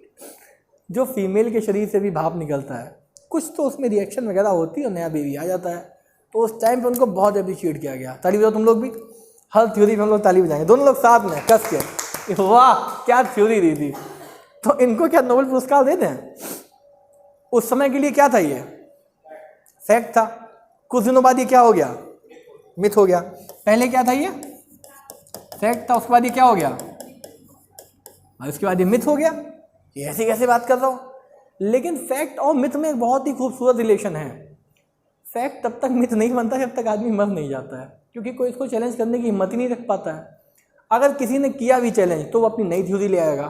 जो फीमेल के शरीर से भी भाप निकलता है। कुछ तो उसमें रिएक्शन वगैरह होती है और नया बेबी आ जाता है। तो उस टाइम पे उनको बहुत अप्रिशिएट किया गया। ताली बजाओ तुम लोग भी। हर थ्योरी में हम लोग ताली बजाएंगे, दोनों लोग साथ में कस के। वाह क्या थ्योरी दी थी। तो इनको क्या नोबेल पुरस्कार देते हैं? उस समय के लिए क्या था? ये फैक्ट था। कुछ दिनों बाद ये क्या हो गया? मिथ हो गया। पहले क्या था? ये फैक्ट था, उसके बाद ये क्या हो गया? और उसके बाद ये मिथ हो गया। ये ऐसे कैसे बात कर रहा हूँ? लेकिन फैक्ट और मिथ में एक बहुत ही खूबसूरत रिलेशन है। फैक्ट तब तक मिथ नहीं बनता जब तक आदमी मर नहीं जाता है, क्योंकि कोई इसको चैलेंज करने की हिम्मत ही नहीं रख पाता है। अगर किसी ने किया भी चैलेंज तो वो अपनी नई थ्योरी ले आएगा।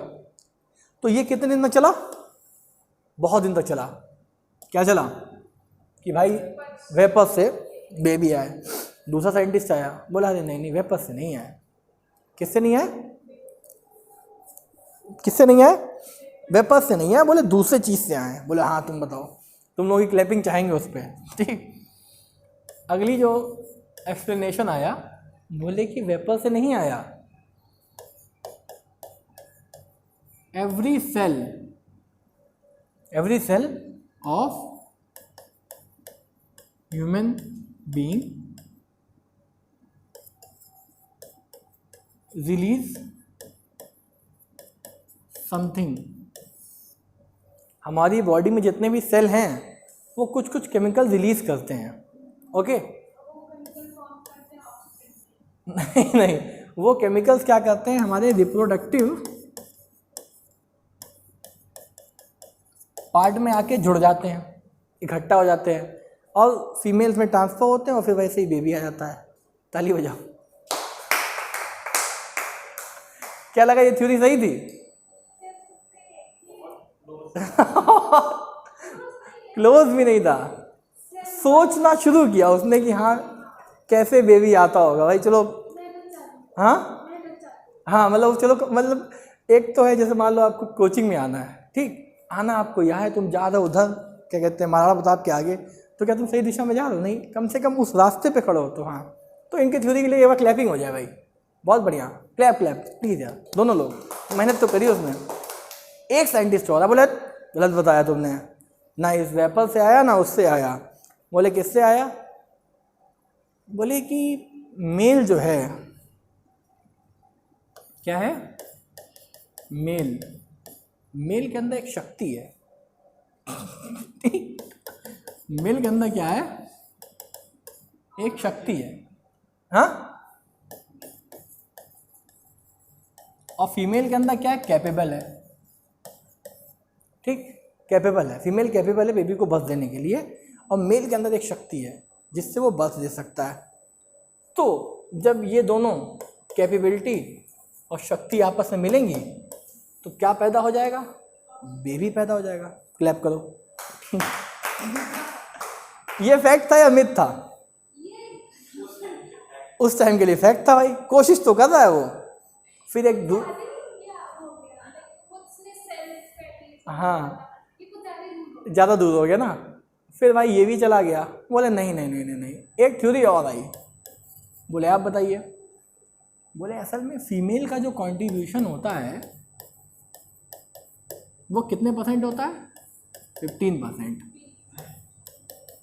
तो ये कितने दिन तक चला? बहुत दिन तक चला। क्या चला? कि भाई वेपर से बेबी आए। दूसरा साइंटिस्ट आया, बोला अरे नहीं नहीं, वेपर से नहीं आया। किससे नहीं आए? किससे नहीं आए? वेपर से नहीं आए, बोले दूसरे चीज़ से आए। बोले हाँ तुम बताओ। तुम लोग की क्लैपिंग चाहेंगे उस पर, ठीक। अगली जो एक्सप्लेनेशन आया, बोले कि वेपर से नहीं आया, every cell of human being release something. हमारी बॉडी में जितने भी सेल हैं वो कुछ कुछ केमिकल रिलीज करते हैं। ओके नहीं नहीं, वो केमिकल्स क्या करते हैं, हमारे रिप्रोडक्टिव पार्ट में आके जुड़ जाते हैं, इकट्ठा हो जाते हैं, और फीमेल्स में ट्रांसफर होते हैं, और फिर वैसे ही बेबी आ जाता है। ताली बजाओ। क्या लगा, ये थ्योरी सही थी? क्लोज भी नहीं था। सोचना शुरू किया उसने कि हाँ कैसे बेबी आता होगा भाई, चलो हाँ हाँ, मतलब चलो, मतलब एक तो है जैसे मान लो आपको कोचिंग में आना है, ठीक, आना आपको यहाँ है, तुम जा रहे हो उधर, क्या कहते हैं, महाराणा प्रताप के आगे, तो क्या तुम सही दिशा में जा रहे हो? नहीं, कम से कम उस रास्ते पे खड़ो हो तो हाँ। तो इनकी थ्योरी के लिए एक बार क्लैपिंग हो जाए भाई, बहुत बढ़िया, क्लैप क्लैप प्लीज़ यार, दोनों लोग, मेहनत तो करी उसने। एक साइंटिस्ट और बोले गलत बताया तुमने, ना इस वेपर से आया ना उससे आया। बोले किससे आया? बोले कि मेल जो है, क्या है? मेल, मेल के अंदर एक शक्ति है। मेल के अंदर क्या है? एक शक्ति है, हाँ, और फीमेल के अंदर क्या है? कैपेबल है, ठीक, कैपेबल है, फीमेल कैपेबल है बेबी को बर्थ देने के लिए, और मेल के अंदर एक शक्ति है जिससे वो बर्थ दे सकता है। तो जब ये दोनों कैपेबिलिटी और शक्ति आपस में मिलेंगी तो क्या पैदा हो जाएगा? बेबी पैदा हो जाएगा। क्लैप करो। ये फैक्ट था या मिथ था? उस टाइम के लिए फैक्ट था भाई, कोशिश तो कर रहा है वो। फिर एक हाँ, ज़्यादा दूर हो गया ना, फिर भाई ये भी चला गया। बोले नहीं नहीं नहीं नहीं नहीं, एक थ्योरी और आई। बोले आप बताइए। बोले असल में फीमेल का जो कंट्रीब्यूशन होता है वो कितने परसेंट होता है? 15%,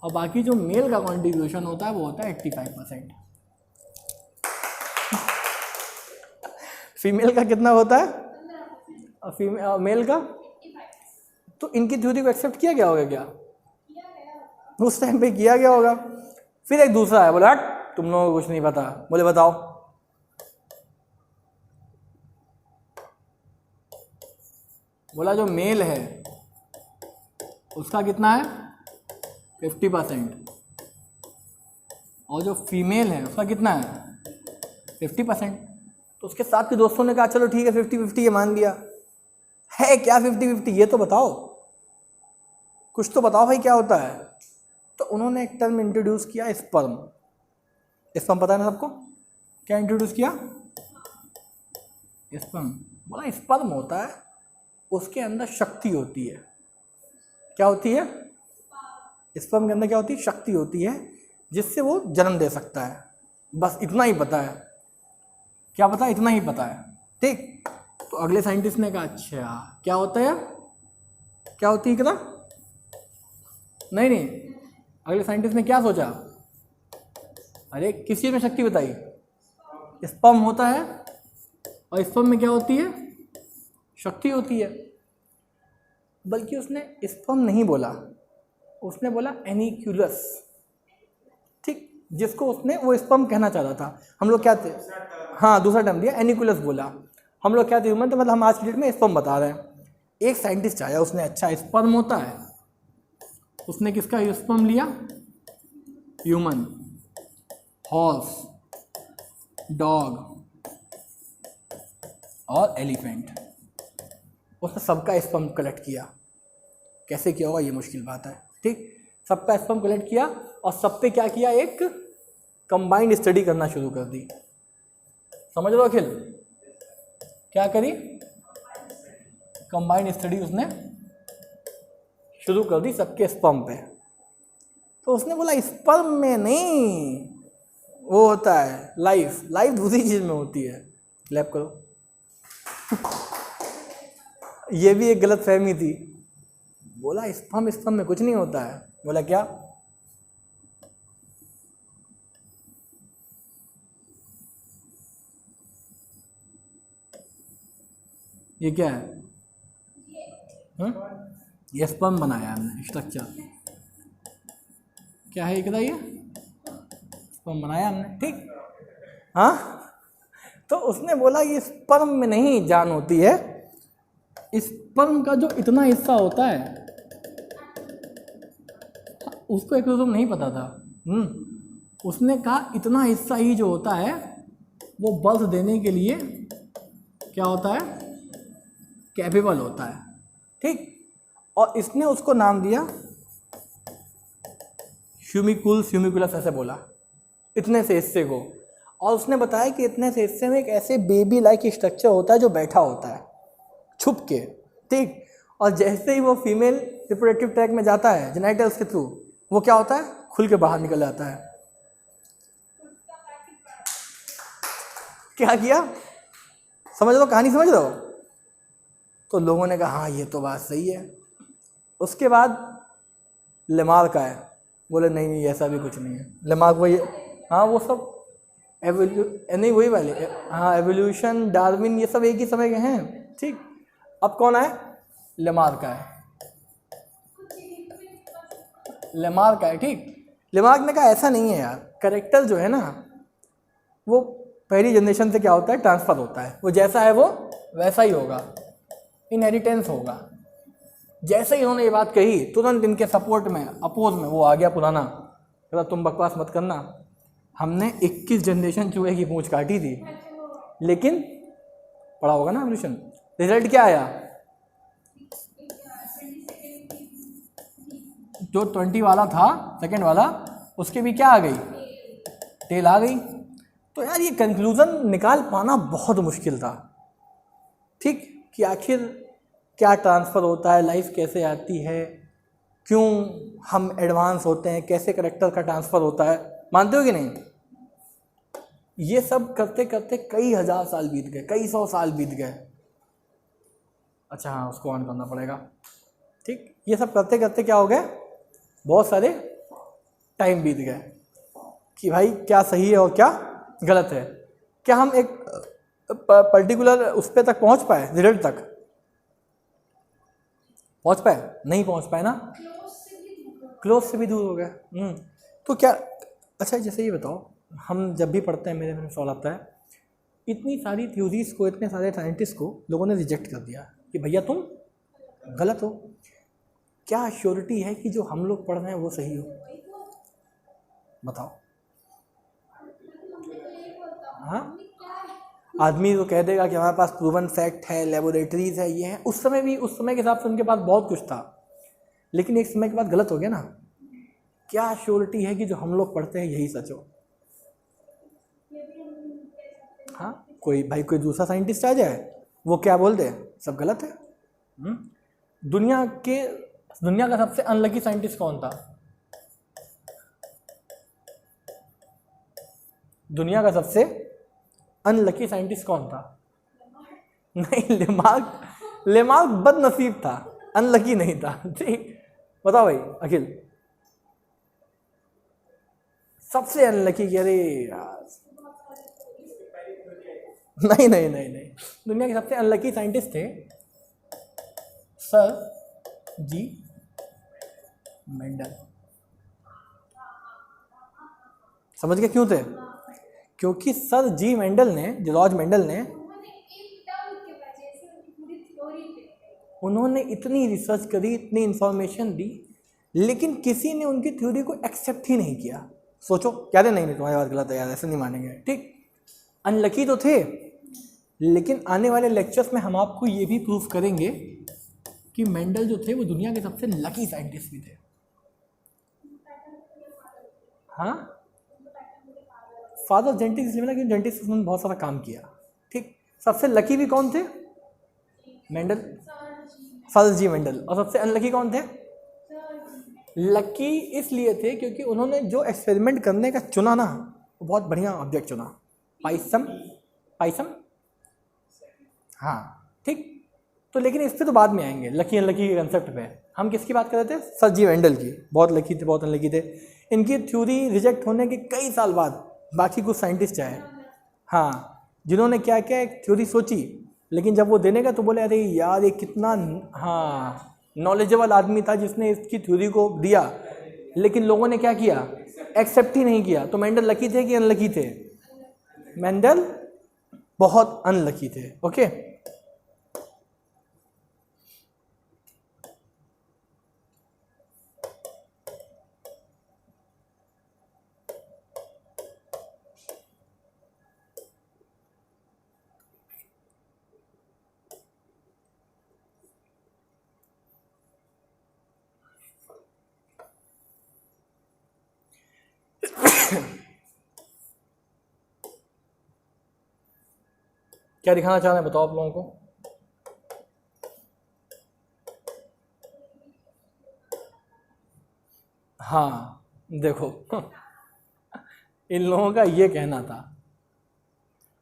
और बाकी जो मेल का कंट्रीब्यूशन होता है वो होता है 85%। फीमेल का कितना होता है और मेल का? तो इनकी थ्योरी को एक्सेप्ट किया गया होगा क्या? उस टाइम पे किया गया होगा। फिर एक दूसरा है, बोला तुम लोगों को कुछ नहीं पता। बोले बताओ। बोला जो मेल है उसका कितना है? 50%, और जो फीमेल है उसका कितना है? 50%। तो उसके साथ के दोस्तों ने कहा चलो ठीक है 50-50 ये मान लिया। है क्या 50-50? ये तो बताओ, कुछ तो बताओ भाई क्या होता है। तो उन्होंने एक टर्म इंट्रोड्यूस किया, स्पर्म। स्पर्म पता है ना सबको? क्या इंट्रोड्यूस किया? स्पर्म। बोला स्पर्म होता है, उसके अंदर शक्ति होती है। क्या होती है? स्पर्म के अंदर क्या होती है? शक्ति होती है जिससे वो जन्म दे सकता है। बस इतना ही पता है। क्या पता है? इतना ही पता है, ठीक। तो अगले साइंटिस्ट ने कहा अच्छा क्या होता है? क्या होती है क्या? नहीं नहीं, अगले साइंटिस्ट ने क्या सोचा? अरे किस चीज़ में शक्ति बताई? स्पर्म होता है, और स्पर्म में क्या होती है? शक्ति होती है। बल्कि उसने स्पर्म नहीं बोला, उसने बोला एनिक्यूलस, ठीक, जिसको उसने वो स्पर्म कहना चाहता था। हम लोग क्या थे? हाँ, दूसरा टर्म दिया, एनिक्यूलस बोला। हम लोग क्या थे? ह्यूमन। तो मतलब हम आज की डेट में स्पर्म बता रहे हैं। एक साइंटिस्ट आया, उसने अच्छा स्पर्म होता है, उसने किसका स्पर्म लिया? ह्यूमन, हॉर्स, डॉग और एलिफेंट, उसने सबका स्पर्म कलेक्ट किया। कैसे किया होगा ये मुश्किल बात है, ठीक। सबका स्पर्म कलेक्ट किया और सब पे क्या किया? एक कंबाइंड स्टडी करना शुरू कर दी। समझ लो अखिल, क्या करी? कंबाइंड स्टडी उसने शुरू कर दी सबके स्पर्म पे। तो उसने बोला स्पर्म में नहीं, वो होता है लाइफ। लाइफ दूसरी चीज में होती है। लैप करो। ये भी एक गलत फहमी थी। बोला स्पर्म में कुछ नहीं होता है। बोला क्या? ये क्या है? ये स्पर्म बनाया हमने, स्ट्रक्चर क्या है? ये बताइए। स्पर्म बनाया हमने, ठीक। हाँ, तो उसने बोला ये स्पर्म में नहीं जान होती है, स्पर्म का जो इतना हिस्सा होता है उसको एक तो नहीं पता था। उसने कहा इतना हिस्सा ही जो होता है वो बर्थ देने के लिए क्या होता है? कैपेबल होता है, ठीक। और इसने उसको नाम दिया ह्यूमिकुल्स ह्यूमिकुलस ऐसे बोला, इतने से हिस्से को। और उसने बताया कि इतने से हिस्से में एक ऐसे बेबी लाइक स्ट्रक्चर होता है जो बैठा होता है छुप के, ठीक। और जैसे ही वो फीमेल रिप्रोडक्टिव ट्रैक में जाता है जेनिटल्स के थ्रू, वो क्या होता है, खुल के बाहर निकल जाता है। क्या किया, समझ लो, कहानी समझ लो। तो लोगों ने कहा हाँ ये तो बात सही है। उसके बाद लेमार्क आए, बोले नहीं नहीं ऐसा भी कुछ नहीं है। लेमार्क वही, हाँ वो सब नहीं वही वाले, हाँ एवोल्यूशन, डार्विन, ये सब एक ही समय के हैं, ठीक। अब कौन आए, लेमार्क आए, लेमार्क आए, ठीक। लेमार्क ने कहा ऐसा नहीं है यार, करेक्टर जो है ना वो पहली जनरेशन से क्या होता है, ट्रांसफ़र होता है, वो जैसा है वो वैसा ही होगा, इनहेरिटेंस होगा। जैसे ही उन्होंने ये बात कही, तुरंत इनके सपोर्ट में, अपोज में वो आ गया पुराना, कहता तुम बकवास मत करना, हमने 21 जनरेशन चूहे की पूंछ काटी थी, लेकिन पढ़ा होगा ना एवोल्यूशन, रिजल्ट क्या आया, जो 20 वाला था सेकंड वाला, उसके भी क्या आ गई, टेल आ गई। तो यार ये कंक्लूज़न निकाल पाना बहुत मुश्किल था, ठीक, कि आखिर क्या ट्रांसफ़र होता है, लाइफ कैसे आती है, क्यों हम एडवांस होते हैं, कैसे करेक्टर का ट्रांसफ़र होता है, मानते हो कि नहीं। ये सब करते करते कई हज़ार साल बीत गए, कई 100 साल बीत गए। अच्छा हाँ, उसको ऑन करना पड़ेगा, ठीक। ये सब करते करते क्या हो गया, बहुत सारे टाइम बीत गए कि भाई क्या सही है और क्या गलत है। क्या हम एक पर्टिकुलर उस पे तक पहुंच पाए, रिजल्ट तक पहुंच पाए, नहीं पहुंच पाए ना, क्लोज से भी दूर हो गए। तो क्या, अच्छा जैसे ये बताओ, हम जब भी पढ़ते हैं मेरे में सवाल आता है, इतनी सारी थ्योरीज को, इतने सारे साइंटिस्ट को लोगों ने रिजेक्ट कर दिया कि भैया तुम गलत हो, क्या श्योरिटी है कि जो हम लोग पढ़ रहे हैं वो सही हो, बताओ। हाँ, आदमी तो कह देगा कि हमारे पास प्रूवन फैक्ट है, लेबोरेटरीज है, ये है। उस समय भी, उस समय के हिसाब से उनके पास बहुत कुछ था, लेकिन एक समय के बाद गलत हो गया ना। क्या श्योरिटी है कि जो हम लोग पढ़ते हैं यही सच हो। हाँ, कोई भाई कोई दूसरा साइंटिस्ट आ जाए, वो क्या बोल दे, सब गलत है। दुनिया का सबसे अनलकी साइंटिस्ट कौन था, दुनिया का सबसे अनलकी साइंटिस्ट कौन था, नहीं लेमार्क बदनसीब था, अनलकी नहीं था, ठीक। बताओ भाई अखिल, सबसे अनलकी, अरे यार, नहीं नहीं नहीं नहीं, दुनिया के सबसे अनलकी साइंटिस्ट थे सर जी मेंडल। समझ गए क्यों थे, क्योंकि सर जी मेंडल ने, जॉर्ज मेंडल ने, उन्होंने इतनी रिसर्च करी, इतनी इंफॉर्मेशन दी, लेकिन किसी ने उनकी थ्योरी को एक्सेप्ट ही नहीं किया। सोचो, क्या थे, नहीं तुम्हारी बात गलत है यार, ऐसे नहीं मानेंगे, ठीक। अनलकी तो थे, लेकिन आने वाले लेक्चर्स में हम आपको ये भी प्रूफ करेंगे कि मेंडल जो थे वो दुनिया के सबसे लकी साइंटिस्ट भी थे। हाँ, फादर जेनेटिक्स इसलिए मिला क्योंकि जेनेटिक्स उन्होंने बहुत सारा काम किया, ठीक। सबसे लकी भी कौन थे, मेंडल, सर जी मेंडल। और सबसे अनलकी कौन थे, लकी इसलिए थे क्योंकि उन्होंने जो एक्सपेरिमेंट करने का चुना ना, वो बहुत बढ़िया ऑब्जेक्ट चुना, पाइसम, हाँ, ठीक। तो लेकिन इस पर तो बाद में आएंगे, लकी अनलकी के कंसेप्ट पे। हम किसकी बात कर रहे थे, सर जी मेंडल की। बहुत लकी थे, बहुत अनलकी थे। इनकी थ्योरी रिजेक्ट होने के कई साल बाद बाकी कुछ साइंटिस्ट आए, हाँ, जिन्होंने क्या क्या एक थ्योरी सोची, लेकिन जब वो देने का तो बोले अरे यार ये कितना, हाँ, नॉलेजेबल आदमी था जिसने इसकी थ्योरी को दिया, लेकिन लोगों ने क्या किया, एक्सेप्ट ही नहीं किया। तो मेंडल लकी थे कि अनलकी थे, मेंडल बहुत अनलकी थे, ओके। क्या दिखाना चाह रहे हैं बताओ आप लोगों को? हाँ देखो इन लोगों का ये कहना था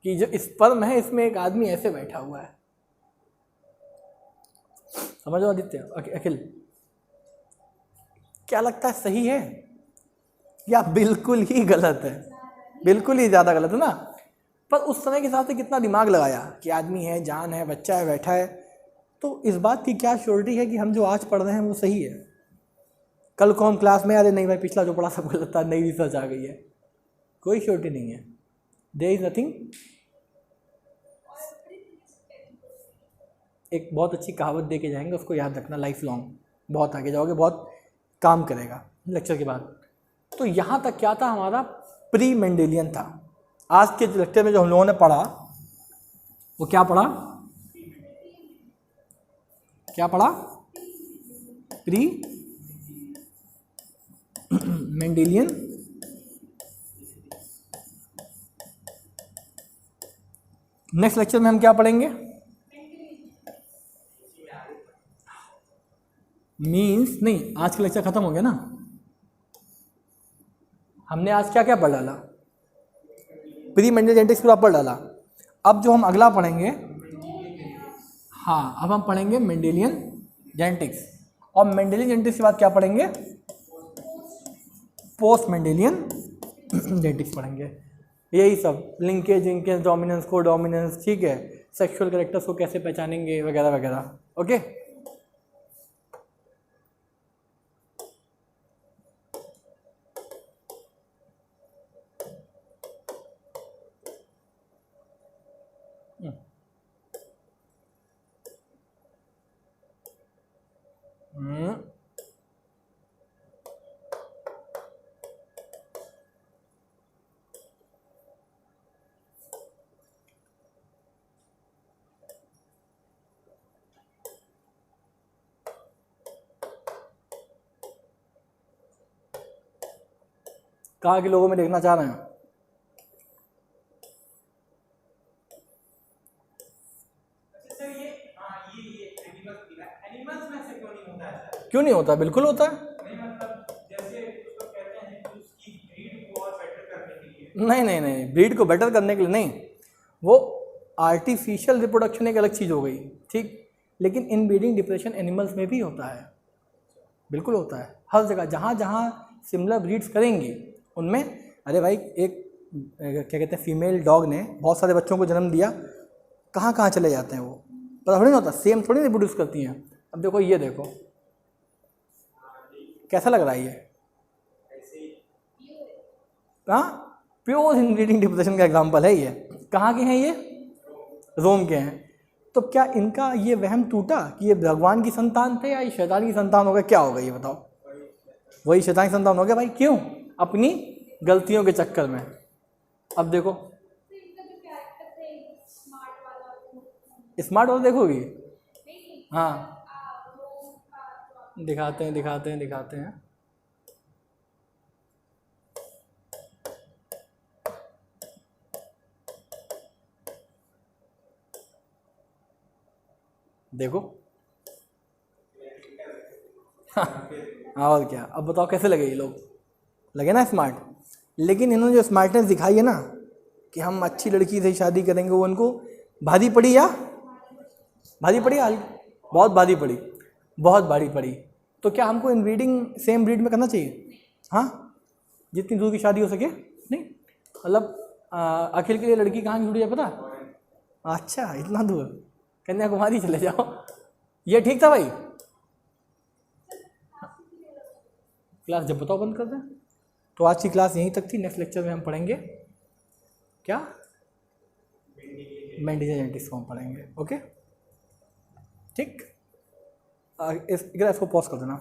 कि जो स्पर्म है इसमें एक आदमी ऐसे बैठा हुआ है, समझो आदित्य, अखिल, क्या लगता है सही है या बिल्कुल ही गलत है? बिल्कुल ही ज़्यादा गलत है ना। पर उस समय के हिसाब से कितना दिमाग लगाया कि आदमी है, जान है, बच्चा है, बैठा है, तो इस बात की क्या श्योरिटी है कि हम जो आज पढ़ रहे हैं वो सही है? कल को हम क्लास में अरे नहीं भाई पिछला जो पढ़ा सब गलत था, नई रिसर्च आ गई है, कोई श्योरिटी नहीं है। There is nothing. एक बहुत अच्छी कहावत दे के जाएंगे, उसको याद रखना लाइफ लॉन्ग, बहुत आगे जाओगे, बहुत काम करेगा लेक्चर के बाद। तो यहाँ तक क्या था हमारा प्री मेंडेलियन था। आज के लेक्चर में जो हम लोगों ने पढ़ा वो क्या पढ़ा? क्या पढ़ा? प्री मेंडेलियन नेक्स्ट लेक्चर में हम क्या पढ़ेंगे? मीन्स नहीं, आज का लेक्चर खत्म हो गया ना। हमने आज क्या क्या पढ़ डाला? प्री मेंडेलियन जेनेटिक्स पूरा पढ़ डाला। अब जो हम अगला पढ़ेंगे, हाँ अब हम पढ़ेंगे मेंडेलियन जेनेटिक्स, और मेंडेलियन जेनेटिक्स के बाद क्या पढ़ेंगे? पोस्ट मेंडेलियन जेनेटिक्स पढ़ेंगे। यही सब लिंकेज विंकेज, डोमिनेंस को डोमिनेंस, ठीक है, सेक्सुअल कैरेक्टर्स को कैसे पहचानेंगे वगैरह वगैरह। ओके कहाँ के लोगों में देखना चाह रहे हैं? क्यों नहीं होता? बिल्कुल होता है। नहीं नहीं नहीं, ब्रीड को बेटर करने के लिए नहीं, वो आर्टिफिशियल रिप्रोडक्शन एक अलग चीज़ हो गई, ठीक। लेकिन इन ब्रीडिंग डिप्रेशन एनिमल्स में भी होता है, बिल्कुल होता है, हर जगह जहाँ जहाँ सिमिलर ब्रीड्स करेंगी उनमें। अरे भाई एक क्या कहते हैं फीमेल डॉग ने बहुत सारे बच्चों को जन्म दिया, कहाँ कहाँ चले जाते हैं वो, पता थोड़ी नहीं होता, सेम थोड़ी रिप्रोड्यूस करती हैं। अब देखो ये देखो कैसा लग रहा है ये, हाँ प्योर इनब्रीडिंग डिप्रेशन का एग्जाम्पल है ये। कहाँ के हैं ये? रोम के हैं। तो क्या इनका ये वहम टूटा कि ये भगवान की संतान थे या ये शैतान की संतान हो गए? क्या हो गया ये बताओ? वही शैतान की संतान हो गया भाई। क्यों? अपनी गलतियों के चक्कर में। अब देखो स्मार्ट वाला देखोगी? हाँ दिखाते हैं। देखो हाँ और क्या। अब बताओ कैसे लगे ये लोग? लगे ना स्मार्ट। लेकिन इन्होंने जो स्मार्टनेस दिखाई है ना कि हम अच्छी लड़की से शादी करेंगे, वो उनको भारी पड़ी या भारी पड़ी? बहुत भारी पड़ी, बहुत भारी पड़ी। तो क्या हमको इनब्रीडिंग सेम ब्रीड में करना चाहिए? हाँ जितनी दूर की शादी हो सके। नहीं मतलब अखिल के लिए लड़की कहाँ की ढूंढी है पता? अच्छा इतना दूर, कन्याकुमारी चले जाओ। ये ठीक था भाई? क्लास जब बताओ बंद कर दें। तो आज की क्लास यहीं तक थी। नेक्स्ट लेक्चर में हम पढ़ेंगे क्या? मेंडेलियन जेनेटिक्स को हम पढ़ेंगे। ओके ठीक, इसको पॉज कर देना।